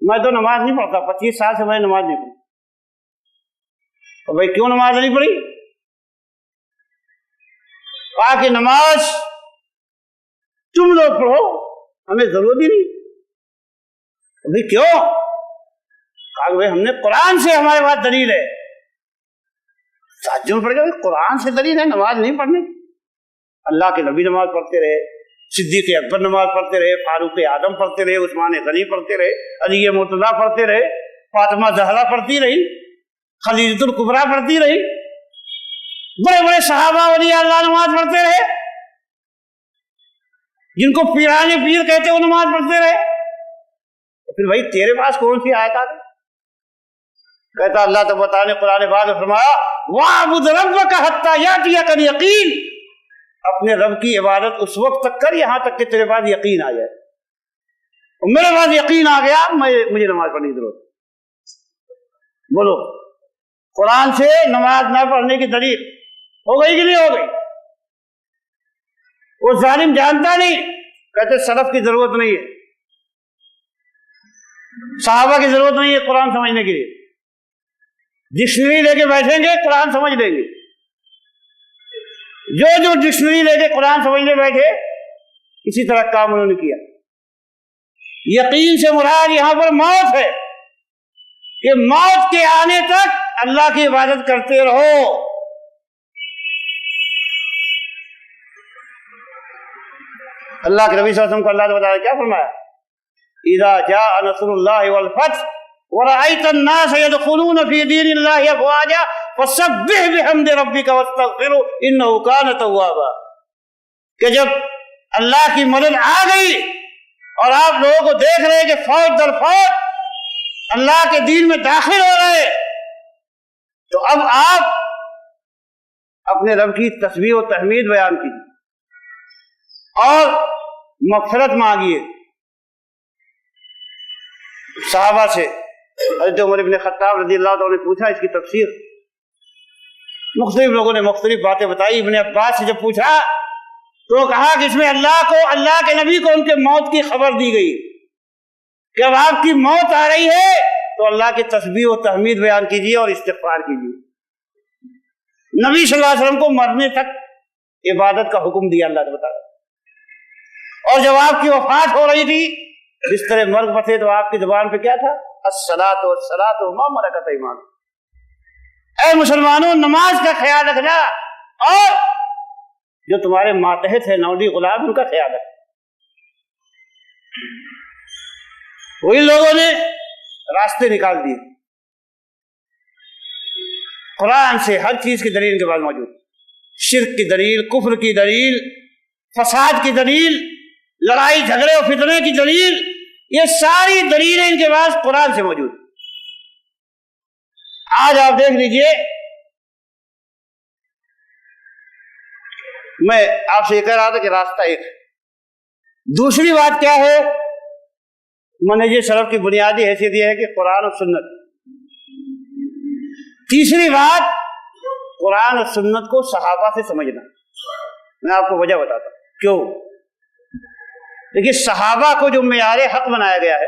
میں تو نماز نہیں پڑھتا، 25 سال سے میں نماز نہیں پڑھی۔ اور بھائی کیوں نماز نہیں پڑھی؟ کہا کہ نماز تم لوگ پڑھو، ہمیں ضرورت ہی نہیں۔ بھائی کیوں؟ کہا کہ بھائی ہم نے قرآن سے ہمارے پاس دلیل ہے۔ تعجب پڑ گیا، قرآن سے دلیل ہے نماز نہیں پڑھنے؟ اللہ کے نبی نماز پڑھتے رہے، صدیق اکبر نماز پڑھتے رہے، فاروق اعظم پڑھتے رہے، عثمان غنی پڑھتے رہے، علی مرتضیٰ پڑھتے رہے، فاطمہ زہرا پڑھتی رہی، خدیجہ الکبریٰ پڑھتی رہی، بڑے بڑے صحابہ ولی اللہ نماز پڑھتے رہے، جن کو پیرانے پیر کہتے وہ نماز پڑھتے رہے۔ تو پھر بھائی تیرے پاس کون سی آیت آ گئی؟ کہتا اللہ تو بتا نے قرآن پاک میں فرمایا وَاعْبُدْ رَبَّكَ حَتَّىٰ يَأْتِيَكَ الْيَقِينُ، اپنے رب کی عبادت اس وقت تک کر یہاں تک کہ تیرے پاس یقین آ جائے۔ اور میرے پاس یقین آ گیا، مجھے نماز پڑھنے کی ضرورت۔ بولو قرآن سے نماز نہ پڑھنے کی دلیل ہو گئی کہ نہیں ہو گئی؟ وہ ظالم جانتا نہیں، کہتے سلف کی ضرورت نہیں ہے، صحابہ کی ضرورت نہیں ہے قرآن سمجھنے کے لیے، ڈکشنری لے کے بیٹھیں گے قرآن سمجھ لیں گے۔ جو ڈکشنری لے کے قرآن سمجھنے بیٹھے اسی طرح کام انہوں نے کیا۔ یقین سے مراد یہاں پر موت ہے کہ موت کے آنے تک اللہ کی عبادت کرتے رہو۔ اللہ کے نبی صلی اللہ علیہ وسلم کو اللہ نے بتایا کیا فرمایا؟ اذا جاء نصر اللہ والفتح ورأيت الناس يدخلون في دين الله افواجا فسبح بحمد ربك واستغفره انه كان توابا، کہ جب اللہ کی مدد آ گئی اور آپ لوگوں کو دیکھ رہے کہ فوج در فوج اللہ کے دین میں داخل ہو رہے، تو اب آپ اپنے رب کی تسبیح و تحمید بیان کیجیے اور مغفرت مانگیے۔ صحابہ سے حضرت عمر بن خطاب رضی اللہ عنہ نے پوچھا اس کی تفسیر، مختلف لوگوں نے مختلف باتیں بتائی۔ ابن عباس سے جب پوچھا تو کہا کہ اس میں اللہ کے نبی کو ان کے موت کی خبر دی گئی کہ اب آپ کی موت آ رہی ہے تو اللہ کی تسبیح و تحمید بیان کیجیے اور استغفار کیجیے۔ نبی صلی اللہ علیہ وسلم کو مرنے تک عبادت کا حکم دیا اللہ نے بتایا، اور جب آپ کی وفات ہو رہی تھی بستر مرگ پر تھے تو آپ کی زبان پہ کیا تھا؟ الصلاۃ والصلاۃ وما ملکت ایمانکم، اے مسلمانوں نماز کا خیال رکھنا اور جو تمہارے ماتحت ہے نوڈی غلام ان کا خیال رکھنا۔ وہی لوگوں نے راستے نکال دیے، قرآن سے ہر چیز کی دلیل ان کے پاس موجود، شرک کی دلیل، کفر کی دلیل، فساد کی دلیل، لڑائی جھگڑے اور فتنے کی دلیل، یہ ساری دلیلیں ان کے پاس قرآن سے موجود۔ آج آپ دیکھ لیجئے، میں آپ سے یہ کہہ رہا تھا کہ راستہ ایک ہے۔ دوسری بات کیا ہے؟ منہج سلف کی بنیادی حیثیت یہ ہے کہ قرآن اور سنت۔ تیسری بات قرآن اور سنت کو صحابہ سے سمجھنا۔ میں آپ کو وجہ بتاتا ہوں کیوں۔ دیکھیے صحابہ کو جو معیار حق بنایا گیا ہے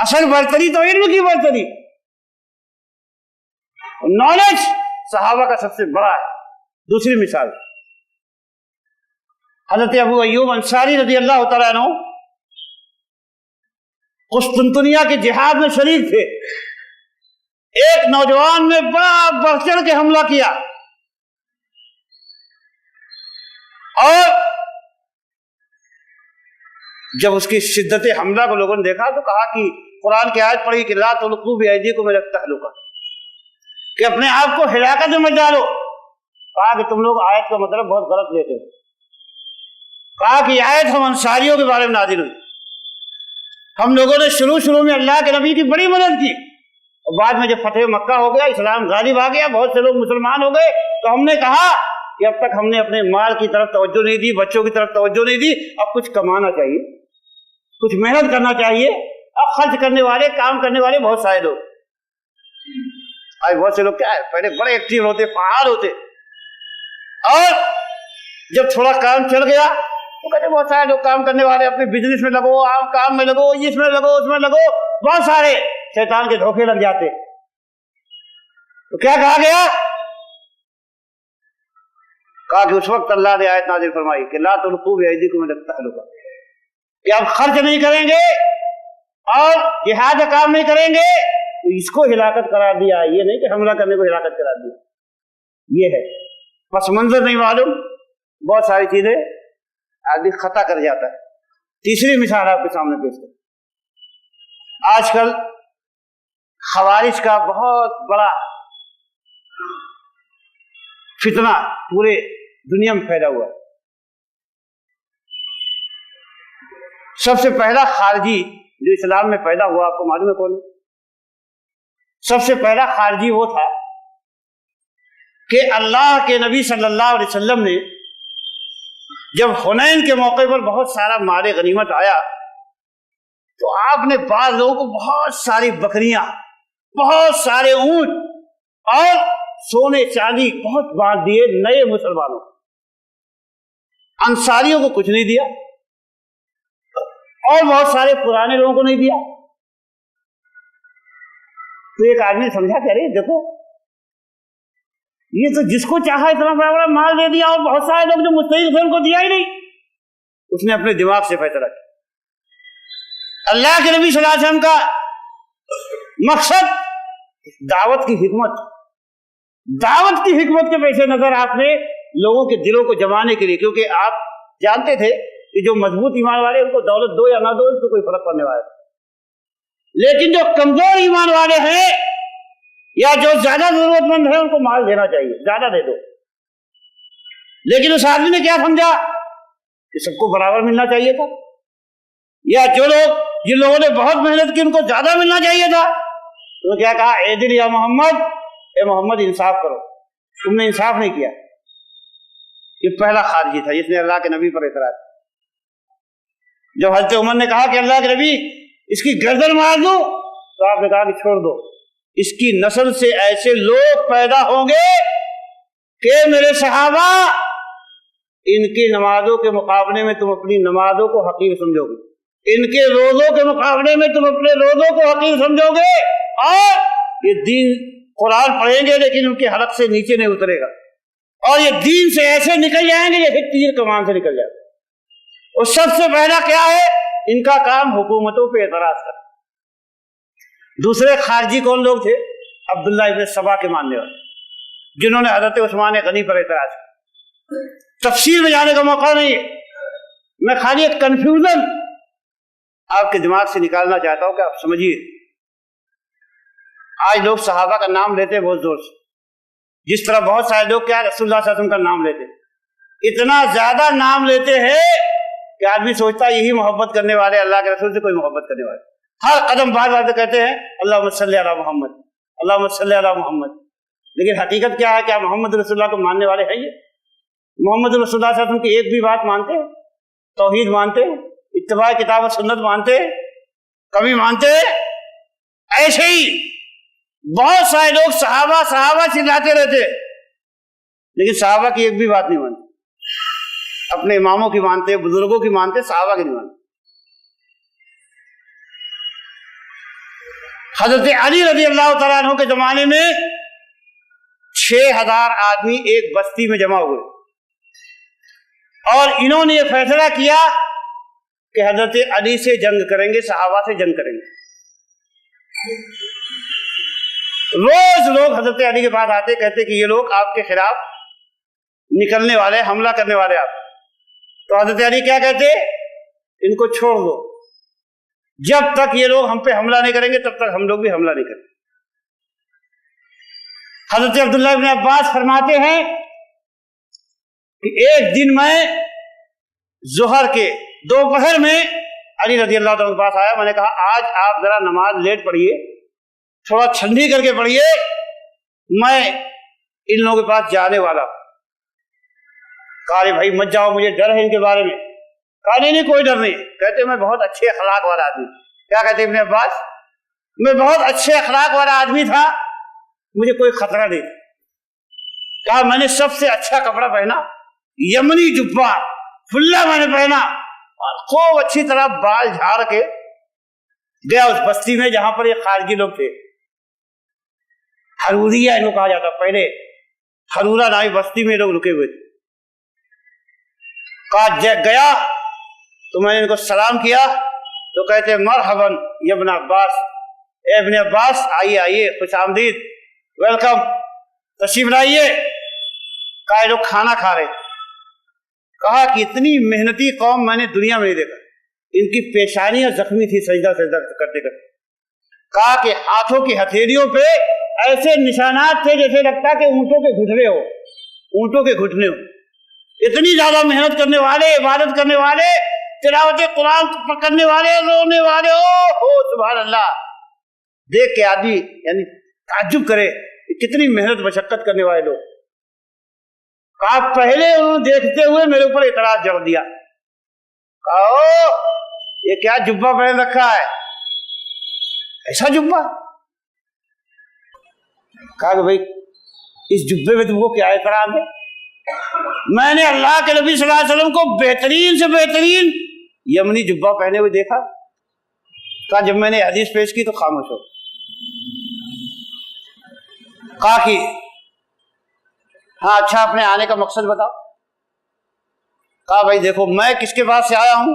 اصل برتری تو علم کی برتری، نالج صحابہ کا سب سے بڑا ہے۔ دوسری مثال، حضرت ابو ایوب انصاری رضی اللہ تعالیٰ عنہ قسطنطنیہ کے جہاد میں شریک تھے۔ ایک نوجوان نے بڑا بڑھ چڑھ کے حملہ کیا اور جب اس کی شدت حملہ کو لوگوں نے دیکھا تو کہا کہ قرآن کی آیت پڑھی کہ لا تلقوا بأیدیکم الی التہلکہ، کہ اپنے آپ کو ہلاکت میں مت ڈالو۔ کہا کہ تم لوگ آیت کا مطلب بہت غلط لیتے ہو۔ کہا کہ یہ آیت ہم انصاریوں کے بارے میں نازل ہوئی، ہم لوگوں نے شروع میں اللہ کے نبی کی بڑی مدد کی، اور بعد میں جب فتح مکہ ہو گیا، اسلام غالب آ گیا، بہت سے لوگ مسلمان ہو گئے، تو ہم نے کہا کہ اب تک ہم نے اپنے مال کی طرف توجہ نہیں دی، بچوں کی طرف توجہ نہیں دی، اب کچھ کمانا چاہیے، کچھ محنت کرنا چاہیے۔ اب خرچ کرنے والے، کام کرنے والے بہت سارے لوگ، آج بہت سے لوگ کیا ہے، پہلے بڑے ایکٹیو ہوتے، فعال ہوتے، اور جب تھوڑا کام چل گیا تو کہتے بہت سارے لوگ کام کرنے والے، اپنے بزنس میں لگو، عام کام میں لگو، اس میں لگو، اس میں لگو، بہت سارے شیطان کے دھوکے لگ جاتے۔ تو کیا کہا گیا؟ کہا کہ اس وقت اللہ نے آیت نازل فرمائی کہ لا تلقوا بأیدیکم الی التہلکہ، کہ آپ خرچ نہیں کریں گے اور جہاد کا کام نہیں کریں گے تو اس کو ہلاکت قرار دیا، یہ نہیں کہ حملہ کرنے کو ہلاکت قرار دیا، یہ ہے پس منظر نہیں معلوم، بہت ساری چیزیں آدمی خطا کر جاتا ہے۔ تیسری مثال آپ کے سامنے پیش کریں، آج کل خوارج کا بہت بڑا فتنہ پورے دنیا میں پھیلا ہوا ہے۔ سب سے پہلا خارجی جو اسلام میں پیدا ہوا، آپ کو معلوم ہے کون ہے؟ سب سے پہلا خارجی وہ تھا کہ اللہ کے نبی صلی اللہ علیہ وسلم نے جب حنین کے موقع پر بہت سارا مال غنیمت آیا تو آپ نے بعض لوگوں کو بہت ساری بکریاں، بہت سارے اونٹ اور سونے چاندی بہت بانٹ دیے نئے مسلمانوں کو، انصاریوں کو کچھ نہیں دیا اور بہت سارے پرانے لوگوں کو نہیں دیا۔ تو ایک آدمی سمجھا کہ ارے دیکھو یہ تو جس کو چاہا اتنا بڑا بڑا مال دے دیا، اور بہت سارے لوگ جو مستحق تھے ان کو دیا ہی نہیں۔ اس نے اپنے دماغ سے فیصلہ کیا۔ اللہ کے نبی صلی اللہ علیہ وسلم کا مقصد دعوت کی حکمت، دعوت کی حکمت کے پیش نظر آپ نے لوگوں کے دلوں کو جمانے کے لیے، کیونکہ آپ جانتے تھے کہ جو مضبوط ایمان والے ان کو دولت دو یا نہ دو اس کو کوئی فرق پڑنے والا ہے، لیکن جو کمزور ایمان والے ہیں یا جو زیادہ ضرورت مند ہیں ان کو مال دینا چاہیے، زیادہ دے دو۔ لیکن اس آدمی نے کیا سمجھا کہ سب کو برابر ملنا چاہیے تھا، یا جن لوگوں نے بہت محنت کی ان کو زیادہ ملنا چاہیے تھا۔ تو کیا کہا، اعدل یا محمد، اے محمد انصاف کرو، تم نے انصاف نہیں کیا۔ یہ پہلا خارجی تھا جس نے اللہ کے نبی پر اعتراض کیا۔ جب حضرت عمر نے کہا کہ اللہ کے نبی اس کی گردن مار دو، تو آپ نے کہا کہ چھوڑ دو، اس کی نسل سے ایسے لوگ پیدا ہوں گے کہ میرے صحابہ ان کی نمازوں کے مقابلے میں تم اپنی نمازوں کو حقیر سمجھو گے، ان کے روزوں کے مقابلے میں تم اپنے روزوں کو حقیر سمجھو گے، اور یہ دین قرآن پڑھیں گے لیکن ان کے حلق سے نیچے نہیں اترے گا، اور یہ دین سے ایسے نکل جائیں گے جیسے تیر کمان سے نکل جائے گا۔ اور سب سے پہلا کیا ہے، ان کا کام حکومتوں پہ اعتراض کرنا۔ دوسرے خارجی کون لوگ تھے؟ عبداللہ ابن سبا کے ماننے والے، جنہوں نے حضرت عثمان غنی پر اعتراض کیا۔ تفصیل میں جانے کا موقع نہیں ہے، میں خالی ایک کنفیوژن آپ کے دماغ سے نکالنا چاہتا ہوں کہ آپ سمجھیے۔ آج لوگ صحابہ کا نام لیتے ہیں بہت زور سے، جس طرح بہت سارے لوگ کیا رسول اللہ صلی اللہ علیہ وسلم کا نام لیتے ہیں، اتنا زیادہ نام لیتے ہیں کہ آدمی سوچتا ہے یہی محبت کرنے والے، اللہ کے رسول سے کوئی محبت کرنے والے۔ ہر قدم بار بار کہتے ہیں اللہم صلی علی محمد، اللہم صلی علی محمد، لیکن حقیقت کیا ہے؟ کیا محمد رسول اللہ کو ماننے والے ہیں؟ یہ محمد رسول اللہ صلی اللہ علیہ وسلم کی ایک بھی بات مانتے ہیں؟ توحید مانتے ہیں؟ اتباع کتاب و سنت مانتے ہیں؟ کبھی مانتے ہیں؟ ایسے ہی بہت سارے لوگ صحابہ صحابہ چلاتے رہتے لیکن صحابہ کی ایک بھی بات نہیں مانتے، اپنے اماموں کی مانتے، بزرگوں کی مانتے، صحابہ کی نہیں مانتے۔ حضرت علی رضی اللہ تعالیٰ عنہ کے زمانے میں 6000 آدمی ایک بستی میں جمع ہوئے، اور انہوں نے یہ فیصلہ کیا کہ حضرت علی سے جنگ کریں گے، صحابہ سے جنگ کریں گے۔ روز لوگ حضرت علی کے پاس آتے، کہتے کہ یہ لوگ آپ کے خلاف نکلنے والے، حملہ کرنے والے آپ۔ تو حضرت علی کیا کہتے؟ ان کو چھوڑ دو، جب تک یہ لوگ ہم پہ حملہ نہیں کریں گے تب تک ہم لوگ بھی حملہ نہیں کریں گے۔ حضرت عبداللہ بن عباس فرماتے ہیں کہ ایک دن میں ظہر کے دوپہر میں علی رضی اللہ تعالیٰ کے پاس آیا، میں نے کہا آج آپ ذرا نماز لیٹ پڑھیے، تھوڑا ٹھنڈی کر کے پڑھیے، میں ان لوگوں کے پاس جانے والا۔ کہا ارے بھائی مت جاؤ، مجھے ڈر ہے ان کے بارے میں۔ کہا نہیں کوئی ڈر نہیں، کہتے میں بہت اچھے اخلاق والا آدمی۔ کیا کہتے ابن عباس؟ میں بہت اچھے اخلاق والا آدمی تھا، مجھے کوئی خطرہ نہیں۔ کہا میں نے سب سے اچھا کپڑا پہنا، یمنی جبہ کھلا میں نے پہنا، اور خوب اچھی طرح بال جھاڑ کے گیا اس بستی میں جہاں پر یہ خارجی لوگ تھے، حروریہ ان کو کہا جاتا، پہلے حرورہ نامی بستی میں لوگ رکے ہوئے تھے۔ کہا گیا تو میں نے ان کو سلام کیا تو کہتے مرحباً یا ابن عباس، اے ابن عباس آئیے آئیے، خوش آمدید، ویلکم، تشریف لائیے۔ کہا یہ لوگ کھانا کھا رہے۔ کہا کہ اتنی محنتی قوم میں نے دنیا میں نہیں دیکھا، ان کی پیشانیاں زخمی تھی سجدہ کرتے کرتے۔ کہا کہ ہاتھوں کی ہتھیلیوں پہ ایسے نشانات تھے جیسے لگتا کہ اونٹوں کے گھٹنے ہو، اونٹوں کے گھٹنے ہو۔ اتنی زیادہ محنت کرنے والے، عبادت کرنے والے، تلاوت قرآن کرنے والے، رونے والے، او سبحان اللہ، دیکھ کے آدمی یعنی تعجب کرے کتنی محنت مشقت کرنے والے لوگ۔ کہا پہلے انہوں نے دیکھتے ہوئے میرے اوپر اعتراض جڑ دیا، کہا یہ کیا جبہ پہن رکھا ہے، ایسا جبہ؟ کہا کہ بھائی اس جبے میں تم کو کیا اعتراض ہے؟ میں نے اللہ کے نبی صلی اللہ علیہ وسلم کو بہترین سے بہترین یمنی جبہ پہنے ہوئے دیکھا۔ کہا جب میں نے حدیث پیش کی تو خاموش ہو۔ کہا کہ ہاں اچھا اپنے آنے کا مقصد بتاؤ۔ کہا بھائی دیکھو میں کس کے پاس سے آیا ہوں،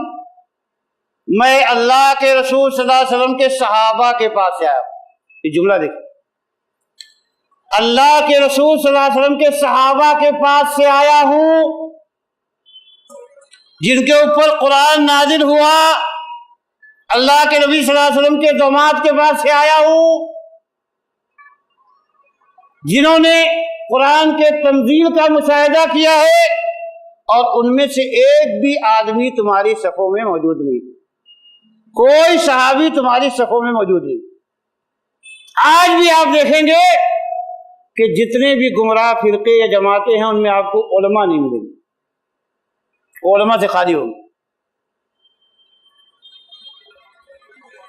میں اللہ کے رسول صلی اللہ علیہ وسلم کے صحابہ کے پاس سے آیا ہوں۔ یہ جملہ دیکھو، اللہ کے رسول صلی اللہ علیہ وسلم کے صحابہ کے پاس سے آیا ہوں جن کے اوپر قرآن نازل ہوا، اللہ کے نبی صلی اللہ علیہ وسلم کے داماد کے پاس سے آیا ہوں جنہوں نے قرآن کے تنزیل کا مشاہدہ کیا ہے، اور ان میں سے ایک بھی آدمی تمہاری صفوں میں موجود نہیں، کوئی صحابی تمہاری صفوں میں موجود نہیں۔ آج بھی آپ دیکھیں گے کہ جتنے بھی گمراہ فرقے یا جماعتیں ہیں ان میں آپ کو علماء نہیں ملیں گے، علماء سے خالی ہوں گے۔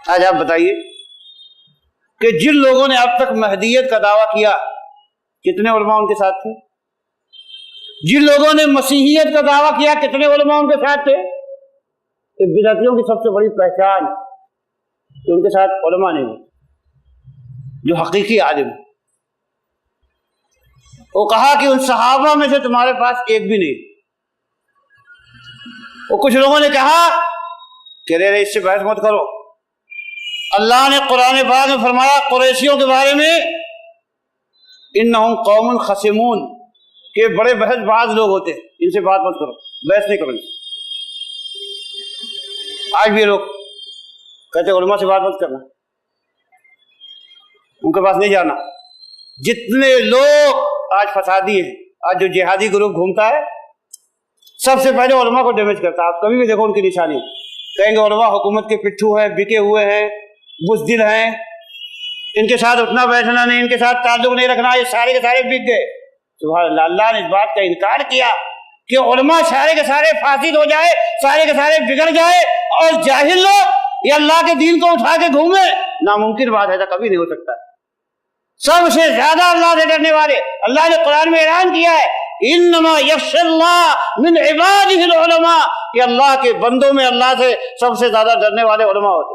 آج آپ بتائیے کہ جن لوگوں نے اب تک مہدیت کا دعویٰ کیا کتنے علماء ان کے ساتھ تھے؟ جن لوگوں نے مسیحیت کا دعویٰ کیا کتنے علماء ان کے ساتھ تھے؟ کہ بدعتیوں کی سب سے بڑی پہچان کہ ان کے ساتھ علماء نہیں ہوتے جو حقیقی عالم۔ وہ کہا کہ ان صحابہ میں سے تمہارے پاس ایک بھی نہیں۔ وہ کچھ لوگوں نے کہا کہ رے اس سے بحث مت کرو، اللہ نے قرآن پاک میں فرمایا قریشیوں کے بارے میں انہم قوم خصمون، کہ بڑے بحث باز لوگ ہوتے ہیں، ان سے بات مت کرو، بحث نہیں کرو۔ آج بھی لوگ کہتے علماء سے بات مت کرنا، ان کے پاس نہیں جانا۔ جتنے لوگ آج فسادی ہیں، آج جو جہادی گروپ گھومتا ہے سب سے پہلے علماء کو ڈیمیج کرتا ہے۔ آپ کبھی بھی دیکھو ان کی نشانی، کہیں گے علماء حکومت کے پٹھو ہیں، بکے ہوئے ہیں، بزدل ہیں، ان کے ساتھ اٹھنا بیٹھنا نہیں، ان کے ساتھ تعلق نہیں رکھنا، یہ سارے کے سارے بک گئے۔ سبحان اللہ، اللہ نے اس بات کا انکار کیا کہ علماء سارے کے سارے فاسد ہو جائے، سارے کے سارے بگڑ جائے، اور جاہل لوگ یہ اللہ کے دین کو اٹھا کے گھومے، ناممکن بات ہے، ایسا کبھی نہیں ہو سکتا۔ سب سے زیادہ اللہ سے ڈرنے والے، اللہ نے قرآن میں اعلان کیا ہے انما یخشی اللہ من عبادہ العلماء، کہ اللہ کے بندوں میں اللہ سے سب سے زیادہ ڈرنے والے علماء ہوتے۔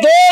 2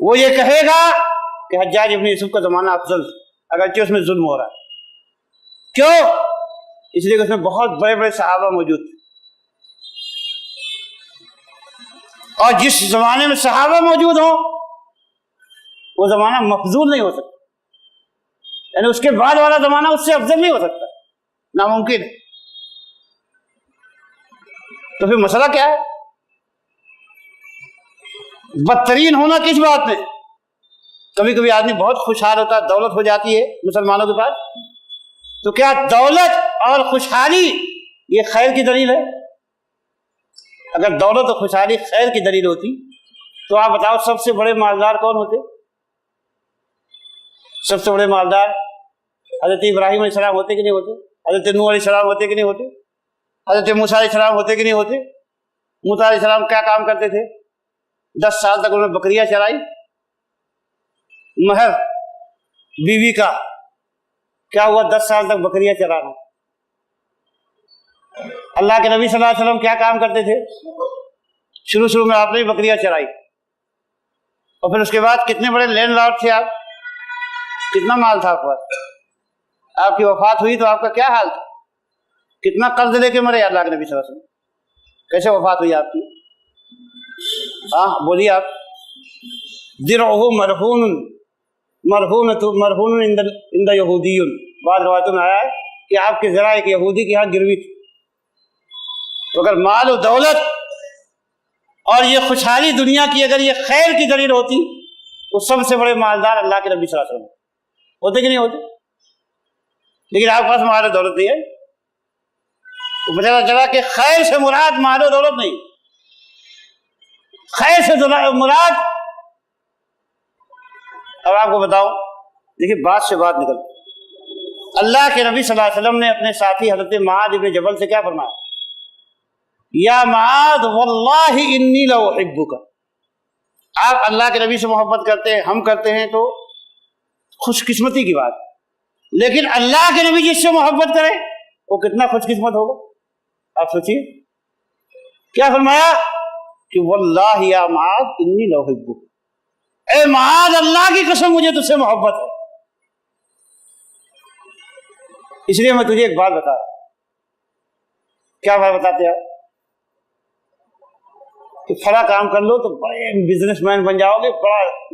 وہ یہ کہے گا کہ حجاج ابن یوسف کا زمانہ افضل اگرچہ اس میں ظلم ہو رہا ہے. کیوں؟ اس لیے کہ اس میں بہت بڑے بڑے صحابہ موجود تھے، اور جس زمانے میں صحابہ موجود ہوں وہ زمانہ مفضول نہیں ہو سکتا، یعنی اس کے بعد والا زمانہ اس سے افضل نہیں ہو سکتا، ناممکن ہے. تو پھر مسئلہ کیا ہے؟ بدترین ہونا کس بات میں؟ کبھی کبھی آدمی بہت خوشحال ہوتا ہے، دولت ہو جاتی ہے مسلمانوں کے پاس، تو کیا دولت اور خوشحالی یہ خیر کی دلیل ہے؟ اگر دولت اور خوشحالی خیر کی دلیل ہوتی تو آپ بتاؤ سب سے بڑے مالدار کون ہوتے؟ سب سے بڑے مالدار حضرت ابراہیم علیہ السلام ہوتے کہ نہیں ہوتے؟ حضرت نوح علیہ السلام ہوتے کہ نہیں ہوتے؟ حضرت موسیٰ علیہ السلام ہوتے کہ نہیں ہوتے؟ موسیٰ علیہ السلام کیا کام کرتے تھے؟ 10 سال تک انہوں نے بکریاں چرائی، مہر بیوی کا کیا ہوا؟ 10 سال تک بکریاں چرانا. اللہ کے نبی صلی اللہ علیہ وسلم کیا کام کرتے تھے؟ شروع میں آپ نے بکریاں چرائی، اور پھر اس کے بعد کتنے بڑے لینڈ لارڈ تھے آپ، کتنا مال تھا آپ کے پاس. آپ کی وفات ہوئی تو آپ کا کیا حال تھا؟ کتنا قرض لے کے مرے اللہ کے نبی صلی اللہ علیہ وسلم. کیسے وفات ہوئی آپ کی؟ ہاں بولیے آپ. درعہ مرہون عند یہودی، بعض روایتوں میں آیا ہے کہ آپ کے ذرا ایک یہودی کے ہاں گروی تھی. تو اگر مال و دولت اور یہ خوشحالی دنیا کی اگر یہ خیر کی دلیل ہوتی تو سب سے بڑے مالدار اللہ کے نبی صلی اللہ علیہ وسلم ہوتے کہ نہیں ہوتے؟ لیکن آپ کے پاس مال و دولت نہیں ہے. تو پتہ چلا کہ خیر سے مراد مال و دولت نہیں، خیر سے مراد. اب آپ کو بتاؤ، دیکھیے بات سے بات نکل، اللہ کے نبی صلی اللہ علیہ وسلم نے اپنے ساتھی حضرت معاذ ابن جبل سے کیا فرمایا؟ یا معاذ واللہ انی لاحبک. آپ اللہ کے نبی سے محبت کرتے ہیں، ہم کرتے ہیں تو خوش قسمتی کی بات، لیکن اللہ کے نبی جس سے محبت کرے وہ کتنا خوش قسمت ہوگا. آپ سوچیے کیا فرمایا کہ واللہ یا معاذ انی لاحبک، اے معاذ اللہ کی قسم مجھے تجھ سے محبت ہے. اس لیے میں تجھے ایک بات بتا رہا ہوں. کیا بات بتاتے ہیں کہ فلاں کام کر لو تو بڑے بزنس مین بن جاؤ گے،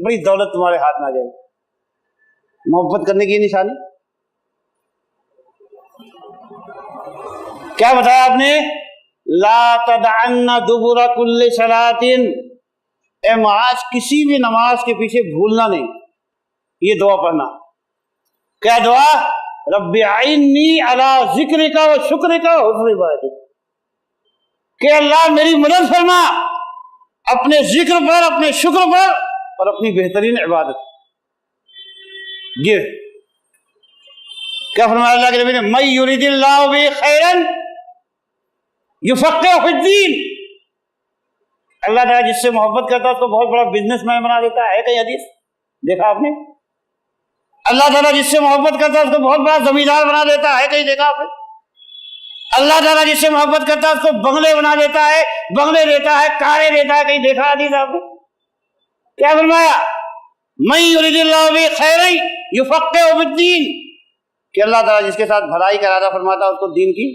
بڑی دولت تمہارے ہاتھ میں آ جائے گی. محبت کرنے کی نشانی کیا بتایا آپ نے؟ لا تدعن دبر کل صلاۃ، اے معاذ کسی بھی نماز کے پیچھے بھولنا نہیں یہ دعا پڑھنا. کیا دعا؟ رب اعنی علی ذکرک و شکرک و حسن عبادتک، کہ اللہ میری مدد فرما اپنے ذکر پر، اپنے شکر پر اور اپنی بہترین عبادت. یہ کیا فرمایا اللہ کے نبی نے؟ من یرید اللہ بہ خیرا یفقہہ فی الدین. اللہ تعالیٰ جس سے محبت کرتا ہے اس کو بہت بڑا بزنس مین بنا دیتا ہے. کہیں حدیث دیکھا آپ نے؟ اللہ تعالیٰ جس سے محبت کرتا ہے اس کو بہت بڑا زمیندار بنا دیتا ہے. کہیں دیکھا آپ نے؟ اللہ تعالیٰ جس سے محبت کرتا ہے اس کو بنگلے بنا دیتا ہے، بنگلے دیتا ہے، کاریں دیتا ہے. کہیں دیکھا حدیث آپ نے؟ کیا فرمایا؟ من یرید اللہ بہ خیرا یفقہہ فی الدین، کہ اللہ تعالیٰ جس کے ساتھ بھلائی کا ارادہ فرماتا ہے اس کو دین کی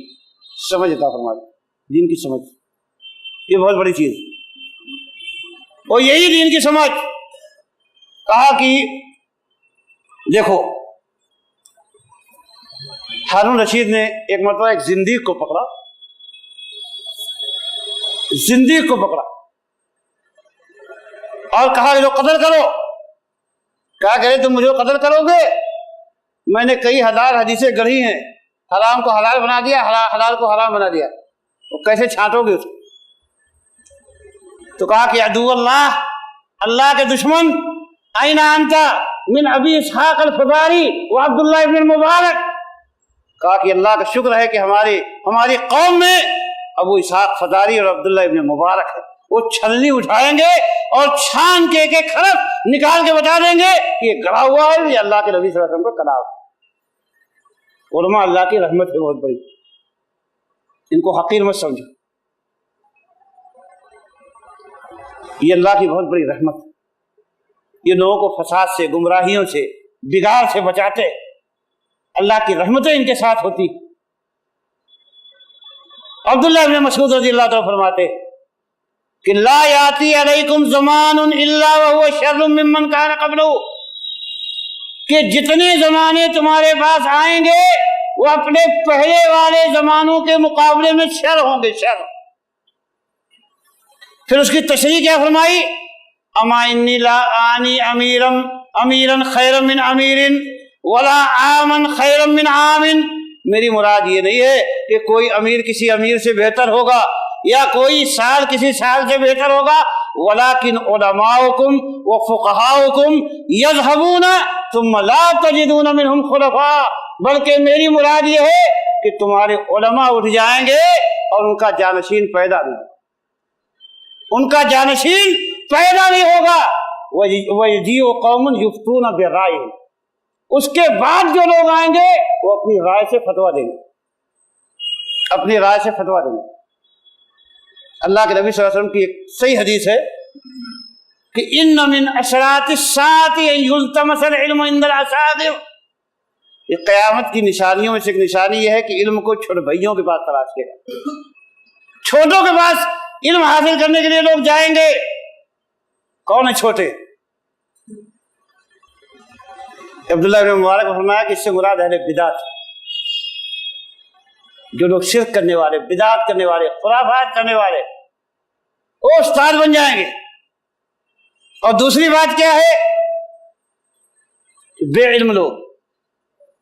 سمجھ عطا فرماتا ہے. دین کی سمجھ یہ بہت بڑی چیز ہے. اور یہی دین کی سمجھ کہا کہ دیکھو ہارون رشید نے ایک مرتبہ ایک زندیق کو پکڑا، اور کہا کہ قتل کرو. کہا کہ تم مجھے قتل کرو گے؟ میں نے کئی ہزار حدیثیں گڑھی ہیں، حرام کو حلال بنا دیا، حلال کو حرام بنا دیا، تو کیسے چھانٹو گے اس کو؟ تو کہا کہ عدو اللہ، اللہ کے دشمن، این انت من ابی اسحاق الفزاری و عبداللہ ابن المبارک. کہا کہ اللہ کا شکر ہے کہ ہماری قوم میں ابو اسحاق فزاری اور عبداللہ ابن مبارک ہے. وہ چھلنی اٹھائیں گے اور چھان کے ایک ایک حرف نکال کے بتا دیں گے کہ یہ گڑا ہوا ہے، یہ اللہ کے نبی صلی اللہ علیہ وسلم کا کلام. علماء اللہ کی رحمت ہے بہت بڑی، ان کو حقیر مت سمجھو، یہ اللہ کی بہت بڑی رحمت. یہ لوگوں کو فساد سے، گمراہیوں سے، بگاڑ سے بچاتے، اللہ کی رحمتیں ان کے ساتھ ہوتی۔ عبداللہ بن مسعود رضی اللہ عنہ فرماتے کہ لا یاتی علیکم زمان الا وهو شر ممن کان قبلہ، کہ جتنے زمانے تمہارے پاس آئیں گے وہ اپنے پہلے والے زمانوں کے مقابلے میں شر ہوں گے، شر۔ پھر اس کی تشریح کیا فرمائی؟ اما انی لا آنی امیرا خیرا من امیر ولا عاما خیرا من عام، میری مراد یہ نہیں ہے کہ کوئی امیر کسی امیر سے بہتر ہوگا یا کوئی سال کسی سال سے بہتر ہوگا، ولیکن علماؤکم وفقہاؤکم یذہبون ثم لا تجدون منہم خلفاء، بلکہ میری مراد یہ ہے کہ تمہارے علماء اٹھ جائیں گے اور ان کا جانشین پیدا نہیں، ان کا جانشین پیدا نہیں ہوگا۔ وَيَجِيءُ قَوْمٌ يُفْتُونَ بِرَائِهِمْ، اس کے بعد جو لوگ آئیں گے وہ اپنی رائے سے فتویٰ دیں گے، اپنی رائے سے فتویٰ دیں گے۔ اللہ کے نبی صلی اللہ علیہ وسلم کی ایک صحیح حدیث ہے کہ ان من اشراط الساعۃ ان یلتمس العلم عند الاصاغر، یہ قیامت کی نشانیوں میں سے ایک نشانی یہ ہے کہ علم کو چھوٹے بھائیوں کے پاس تلاش کرے، چھوٹوں کے پاس علم حاصل کرنے کے لیے لوگ جائیں گے۔ کون ہیں چھوٹے؟ عبداللہ بن مبارک نے فرمایا کہ اس سے مراد اہل بدعت، جو لوگ شرک کرنے والے، بدعت کرنے والے، خرافات کرنے والے، وہ استاد بن جائیں گے۔ اور دوسری بات کیا ہے؟ بے علم لوگ۔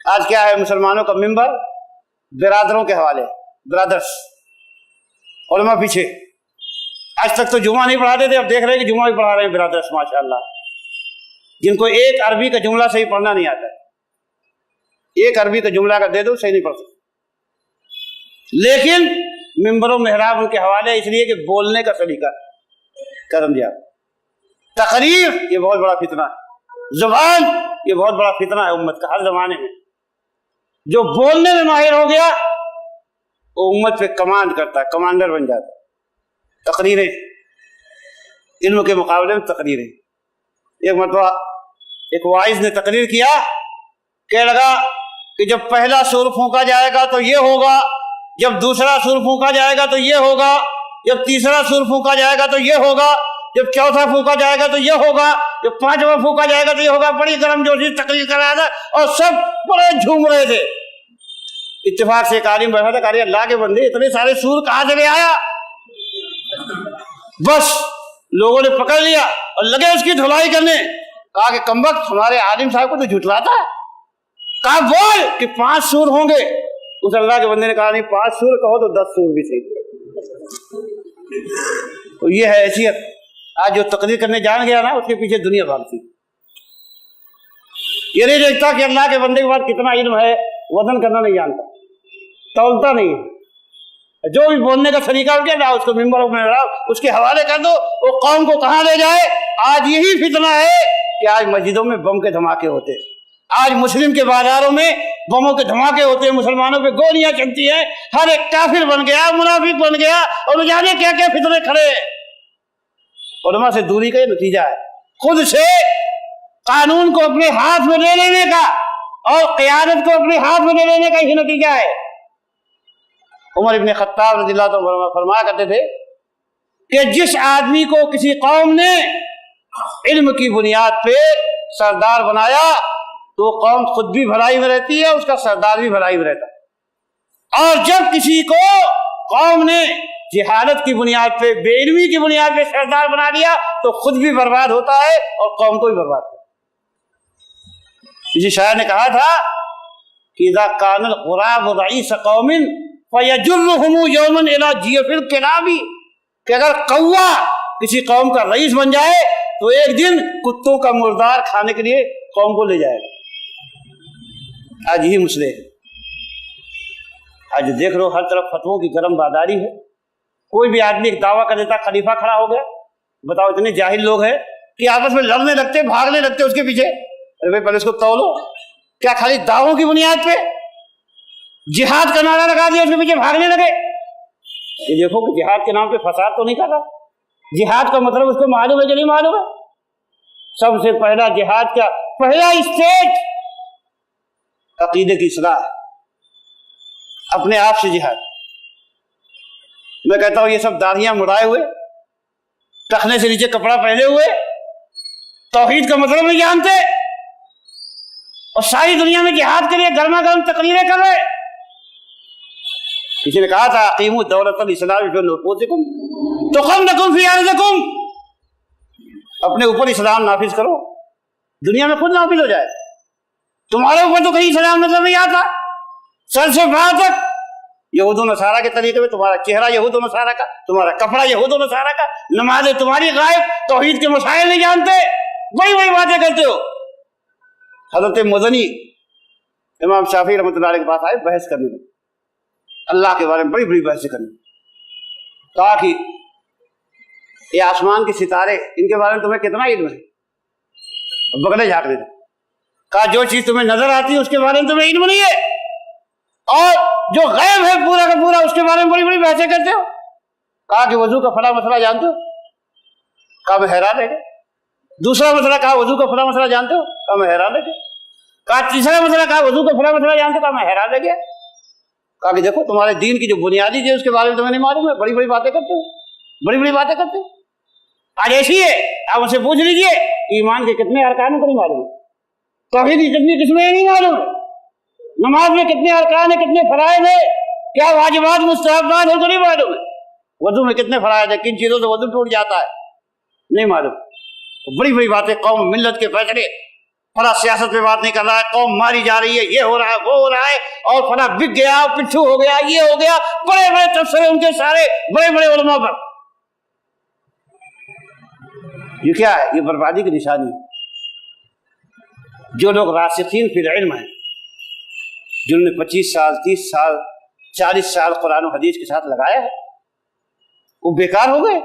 آج کیا ہے مسلمانوں کا ممبر برادروں کے حوالے، برادرس، علماء پیچھے۔ آج تک تو جمعہ نہیں پڑھاتے تھے، اب دیکھ رہے ہیں کہ جمعہ بھی پڑھا رہے ہیں برادرس، ماشاءاللہ، جن کو ایک عربی کا جملہ صحیح پڑھنا نہیں آتا ہے، ایک عربی کا جملہ کا دے دو صحیح نہیں پڑھ سکتے، لیکن ممبر و محراب ان کے حوالے، اس لیے کہ بولنے کا سلیقہ کرم دیا۔ تقریر یہ بہت بڑا فتنہ ہے، زبان یہ بہت بڑا فتنہ ہے امت کا ہر زمانے میں۔ جو بولنے میں ماہر ہو گیا وہ امت پہ کمانڈ کرتا ہے، کمانڈر بن جاتا ہے۔ تقریریں، علم کے مقابلے میں تقریریں۔ ایک مرتبہ ایک واعظ نے تقریر کیا، کہنے لگا کہ جب پہلا سور پھونکا جائے گا تو یہ ہوگا، جب دوسرا سور پھونکا جائے گا تو یہ ہوگا، جب تیسرا سور پھونکا جائے گا تو یہ ہوگا، جب چوتھا پھونکا جائے گا تو یہ ہوگا، جب پانچواں پھونکا جائے گا تو یہ ہوگا۔ بڑی گرم جوشی تقریر کر رہا تھا اور سب بڑے جھوم رہے تھے۔ اتفاق سے ایک عالم بیٹھا تھا، کہا رہے اللہ کے بندے اتنے سارے سور کہاں سے لے آیا؟ بس لوگوں نے پکڑ لیا اور لگے اس کی دھلائی کرنے۔ کہا کہ کمبخت ہمارے عالم صاحب کو تو جھٹلاتا ہے۔ کہا بول کہ 5 سور ہوں گے۔ اس اللہ کے بندے نے کہا نہیں، 5 سور کہو تو 10 سور بھی صحیح۔ تو یہ ہے حیثیت۔ آج جو تقریر کرنے جان گیا نا، اس کے پیچھے دنیا بھاگتی، یہ نہیں دیکھتا کہ اللہ کے بندے کے پاس کتنا علم ہے، وزن کرنا نہیں جانتا، تولتا نہیں ہے۔ جو بھی بولنے کا طریقہ ہو گیا اس کو ممبر میں اس کے حوالے کر دو، وہ قوم کو کہاں لے جائے۔ آج یہی فتنہ ہے کہ آج مسجدوں میں بم کے دھماکے ہوتے، آج مسلم کے بازاروں میں بموں کے دھماکے ہوتے ہیں، مسلمانوں پہ گولیاں چلتی ہیں، ہر ایک کافر بن گیا، منافق بن گیا، اور جانے کیا کیا فتنے کھڑے ہیں۔ علماء سے دوری کا یہ نتیجہ ہے، خود سے قانون کو اپنے ہاتھ میں لے لینے کا اور قیادت کو اپنے ہاتھ میں لے لینے کا ہی نتیجہ ہے۔ عمر ابن خطاب رضی اللہ عنہ فرمایا کرتے تھے کہ جس آدمی کو کسی قوم نے علم کی بنیاد پہ سردار بنایا تو قوم خود بھی بھلائی میں رہتی ہے، اس کا سردار بھی بھلائی میں رہتا ہے۔ اور جب کسی کو قوم نے جہالت کی بنیاد پہ، بے علمی کی بنیاد پہ سردار بنا دیا تو خود بھی برباد ہوتا ہے اور قوم کو بھی برباد کرتا ہے۔ کسی شاعر نے کہا تھا کہ اذا کان الغراب رئیس قوم فیجرهم یوما الی جیف الکلاب، کہ اگر کوا کسی قوم کا رئیس بن جائے تو ایک دن کتوں کا مردار کھانے کے لیے قوم کو لے جائے گا۔ آج یہی مسئلے ہے، آج دیکھ رہو ہر طرف فتووں کی گرم بازاری ہے۔ کوئی بھی آدمی ایک دعویٰ کر دیتا خلیفہ کھڑا ہو گیا، بتاؤ اتنے جاہل لوگ ہیں کہ آپس میں لڑنے لگتے، بھاگنے لگتے اس کے پیچھے۔ ارے بھائی پہلے اس کو تولو، کیا خالی دعووں کی بنیاد پہ جہاد کا نعرہ لگا دیا اس کے پیچھے بھاگنے لگے؟ یہ دیکھو کہ جہاد کے نام پہ فساد تو نہیں کر رہا، جہاد کا مطلب اس کو معلوم ہے کہ نہیں معلوم ہے؟ سب سے پہلا جہاد کا پہلا اسٹیج عقیدے کی اصلاح ہے، اپنے آپ سے جہاد۔ میں کہتا ہوں یہ سب داڑھیاں مڑائے ہوئے، ٹخنے سے نیچے کپڑا پہنے ہوئے، توحید کا مطلب نہیں جانتے، اور ساری دنیا میں جہاد کے لیے گرما گرم تقریریں کر رہے۔ کسی نے کہا تھا اقیموا دولت الاسلام فی نفوسکم تقم فی ارضکم، اپنے اوپر اسلام نافذ کرو، دنیا میں خود نافذ ہو جائے۔ تمہارے اوپر تو کہیں اسلام نظر نہیں آتا، سر سے پاؤں تک یہود و نصارہ کے طریقے میں، تمہارا چہرہ یہود و نصارہ کا، تمہارا کپڑا یہود و نصارہ کا، نمازیں تمہاری غائب، توحید کے مسائل نہیں جانتے، وہی باتیں کرتے ہو۔ حضرت مدنی امام شافعی رحمۃ اللہ علیہ کے پاس آئے بحث کرنے لگے، اللہ کے بارے میں بڑی بڑی بحثیں کرنے، کہا کہ یہ آسمان کے ستارے ان کے بارے میں تمہیں کتنا علم ہے؟ بگلے جھانک دیتے، کہا جو چیز تمہیں نظر آتی ہے اس کے بارے میں تمہیں علم نہیں ہے، اور جو غیب ہے پورا کا پورا اس کے بارے میں بڑی بڑی بحثیں کرتے ہو۔ کہا کہ وضو کا فلاں مسئلہ جانتے ہو؟ کہا میں حیران رہ گیا۔ دوسرا مسئلہ کہا وضو کا فلاں مسئلہ جانتے ہو؟ کہا میں حیران رہ گیا۔ کہا تیسرا مسئلہ کہا وضو کا فلاں مسئلہ جانتے ہو؟ کہا میں حیران رہ گیا۔ کہا کہ دیکھو تمہارے دین کی جو بنیادی چیز اس کے بارے میں تمہیں نہیں معلوم ہے، بڑی بڑی باتیں کرتے ہو، بڑی بڑی باتیں کرتے ہو۔ آج ایسی ہے، آپ اسے پوچھ لیجئے ایمان کے کتنے ارکان کو نہیں معلوم ہے، توحید کی کتنی قسمیں نہیں معلوم ہے، نماز میں کتنے ارکان ہیں، کتنے فرائض ہیں، کیا واجبات مستحبات ہیں تو نہیں معلوم ہے، وضو میں کتنے فرائض ہیں، کن چیزوں سے وضو ٹوٹ جاتا ہے نہیں معلوم۔ بڑی بڑی باتیں، قوم ملت کے فیصلے، فلاں سیاست پہ بات نہیں کر رہا ہے، قوم ماری جا رہی ہے، یہ ہو رہا ہے وہ ہو رہا ہے، اور فلاں بک گیا پچھو ہو گیا یہ ہو گیا، بڑے بڑے تبصرے ان کے سارے بڑے بڑے علماء پر۔ یہ کیا ہے؟ یہ بربادی کی نشانی ہے۔ جو لوگ راسخین فی العلم ہیں، جنہوں نے 25 سال 30 سال 40 سال قرآن و حدیث کے ساتھ لگایا ہے، وہ بیکار ہو گئے،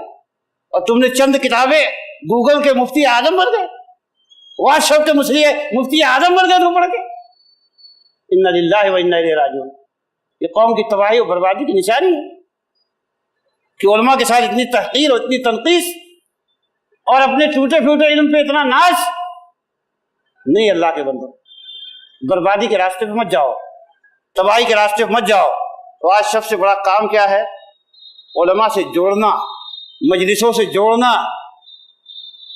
اور تم نے چند کتابیں گوگل کے مفتی اعظم بن گئے، واٹس ایپ کے مفتی اعظم بن گئے تم پڑھ کے۔ انا للہ و انا الیہ راجعون۔ یہ قوم کی تباہی اور بربادی کی نشانی ہے کہ علماء کے ساتھ اتنی تحقیر اور اتنی تنقیص، اور اپنے ٹوٹے پھوٹے علم پہ اتنا ناز نہیں۔ اللہ کے بندو، بربادی کے راستے پہ مت جاؤ، تباہی کے راستے پہ مت جاؤ۔ تو آج سب سے بڑا کام کیا ہے؟ علماء سے جوڑنا، مجلسوں سے جوڑنا۔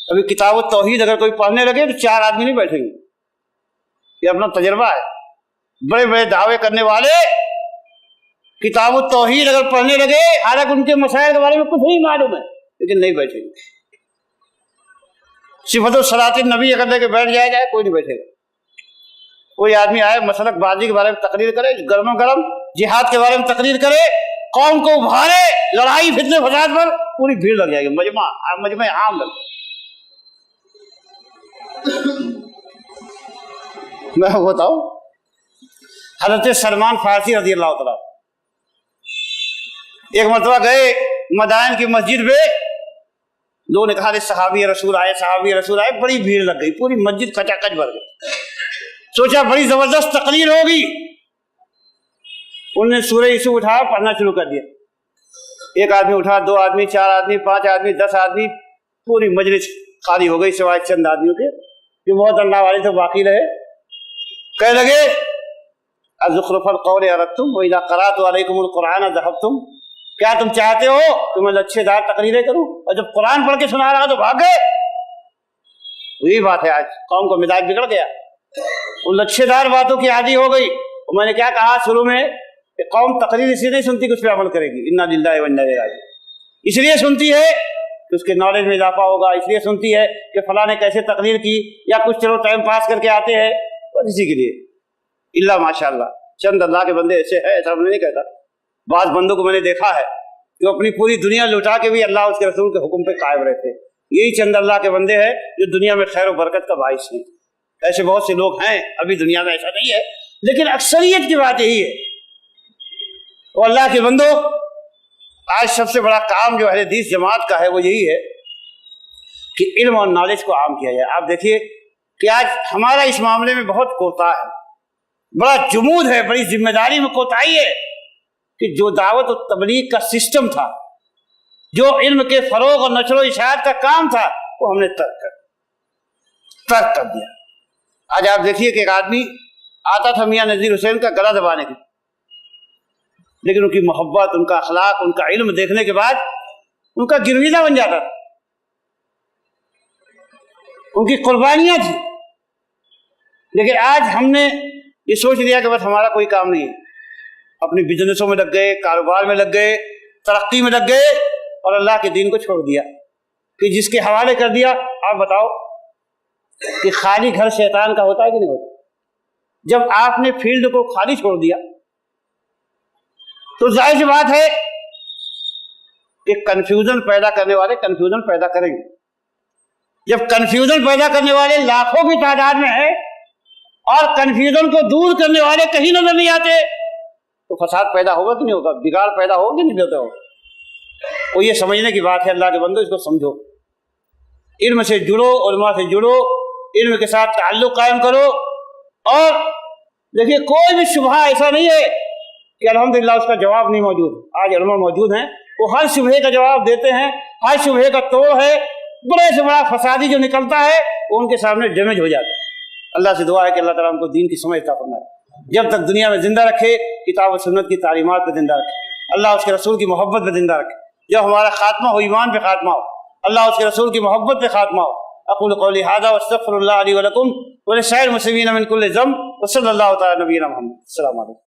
ابھی کتاب التوحید اگر کوئی پڑھنے لگے تو 4 آدمی نہیں بیٹھیں گے، یہ اپنا تجربہ ہے۔ بڑے بڑے دعوے کرنے والے کتاب التوحید اگر پڑھنے لگے، حالانکہ ان کے مسائل کے بارے میں کچھ نہیں معلوم ہے، لیکن نہیں بیٹھیں گے۔ صفت الصلاۃ النبی اگر لے کے بیٹھ جائے کوئی نہیں بیٹھے گا۔ کوئی آدمی آئے مسلک بازی کے بارے میں تقریر کرے، گرم گرم جہاد کے بارے میں تقریر کرے، قوم کو ابھارے لڑائی فتنے فساد پر، پوری بھیڑ لگ جائے گی، مجمع عام لگ۔ میں بتاؤں، حضرت سلمان فارسی رضی اللہ تعالیٰ ایک مرتبہ گئے مدائن کی مسجد میں، لوگوں نے کہا صحابی رسول آئے، بڑی بھیڑ لگ گئی، پوری مسجد کچا کچ بھر گئی۔ سوچا بڑی زبردست تقریر ہوگی، انہوں نے سورہ یوسف اٹھایا، پڑھنا شروع کر دیا۔ ایک آدمی اٹھا، 2 آدمی، 4 آدمی، 5 آدمی، 10 آدمی، پوری مجلس خالی ہو گئی سوائے چند آدمیوں کے جو بہت اللہ والے سے باقی رہے۔ کہنے لگے ازخرف القول اردتم واذا قرات علیکم القرآن ذهبتم، کیا تم چاہتے ہو کہ میں لچھے دار تقریریں کروں، اور جب قرآن پڑھ کے سنا رہا تو بھاگ گئے؟ وہی بات ہے، آج قوم کا مزاج بگڑ گیا، ان لچھے دار باتوں کی عادی ہو گئی۔ اور میں نے کیا کہا شروع میں کہ قوم تقریر اس لیے نہیں سنتی کہ اس پہ عمل کرے گی، انا للہ و انا الیہ راجعون، اس لیے سنتی ہے کہ اس کے نالج میں اضافہ ہوگا، اس لیے سنتی ہے کہ فلاں نے کیسے تقریر کی، یا کچھ چلو ٹائم پاس کر کے آتے ہیں، بس اسی کے لیے۔ اللہ ماشاء اللہ چند اللہ کے بندے ایسے ہیں، ایسا میں نہیں کہتا، بعض بندوں کو میں نے دیکھا ہے کہ اپنی پوری دنیا لوٹا کے بھی اللہ اس کے رسول کے حکم پہ قائم رہتے ہیں۔ یہی چند اللہ کے بندے ہیں جو دنیا میں خیر و برکت کا باعث ہیں۔ ایسے بہت سے لوگ ہیں ابھی دنیا میں، ایسا نہیں ہے، لیکن اکثریت کی بات یہی ہے۔ تو اللہ کے بندو، آج سب سے بڑا کام جو اہل حدیث جماعت کا ہے وہ یہی ہے کہ علم اور نالج کو عام کیا جائے۔ آپ دیکھیے کہ آج ہمارا اس معاملے میں بہت کوتاہ ہے، بڑا جمود ہے، بڑی ذمہ داری میں کوتاہی ہے کہ جو دعوت و تبلیغ کا سسٹم تھا، جو علم کے فروغ اور نشر و اشاعت کا کام تھا، وہ ہم نے ترک کر۔ ترک کر دیا۔ آج آپ دیکھیے کہ ایک آدمی آتا تھا میاں نذیر حسین کا گلا دبانے کے، لیکن ان کی محبت، ان کا اخلاق، ان کا علم دیکھنے کے بعد ان کا گرویدہ بن جاتا تھا، ان کی قربانیاں تھیں۔ لیکن آج ہم نے یہ سوچ لیا کہ بس ہمارا کوئی کام نہیں ہے، اپنی بزنسوں میں لگ گئے، کاروبار میں لگ گئے، ترقی میں لگ گئے، اور اللہ کے دین کو چھوڑ دیا کہ جس کے حوالے کر دیا۔ آپ بتاؤ کہ خالی گھر شیطان کا ہوتا ہے کہ نہیں ہوتا؟ جب آپ نے فیلڈ کو خالی چھوڑ دیا تو ظاہر سی بات ہے کہ کنفیوژن پیدا کرنے والے کنفیوژن پیدا کریں گے۔ جب کنفیوژن پیدا کرنے والے لاکھوں کی تعداد میں ہیں اور کنفیوژن کو دور کرنے والے کہیں نظر نہیں آتے تو فساد پیدا ہوگا کہ نہیں ہوگا، بگاڑ پیدا ہوگا کہ نہیں ہوتا ہوگا۔ وہ یہ سمجھنے کی بات ہے، اللہ کے بندو اس کو سمجھو، علم سے جڑو، علماء سے جڑو، علم کے ساتھ تعلق قائم کرو۔ اور دیکھیے کوئی بھی شبہ ایسا نہیں ہے کہ الحمدللہ اس کا جواب نہیں موجود۔ آج علماء موجود ہیں، وہ ہر شبہے کا جواب دیتے ہیں، ہر شبہے کا توڑ ہے، بڑے سے بڑا فسادی جو نکلتا ہے وہ ان کے سامنے ڈیمیج ہو جاتا ہے۔ اللہ سے دعا ہے کہ اللہ تعالیٰ ہم کو دین کی سمجھ عطا فرمائے، جب تک دنیا میں زندہ رکھے، کتاب و سنت کی تعلیمات پہ زندہ رکھے، اللہ اس کے رسول کی محبت پہ زندہ رکھے، جب ہمارا خاتمہ ہو ایمان پہ خاتمہ ہو، اللہ اس کے رسول کی محبت پہ خاتمہ ہو۔ اقول قولی ھذا واستغفر اللہ لی ولکم ولسائر المسلمین من کل ذنب وصلی اللہ تعالی نبینا محمد۔ السلام علیکم۔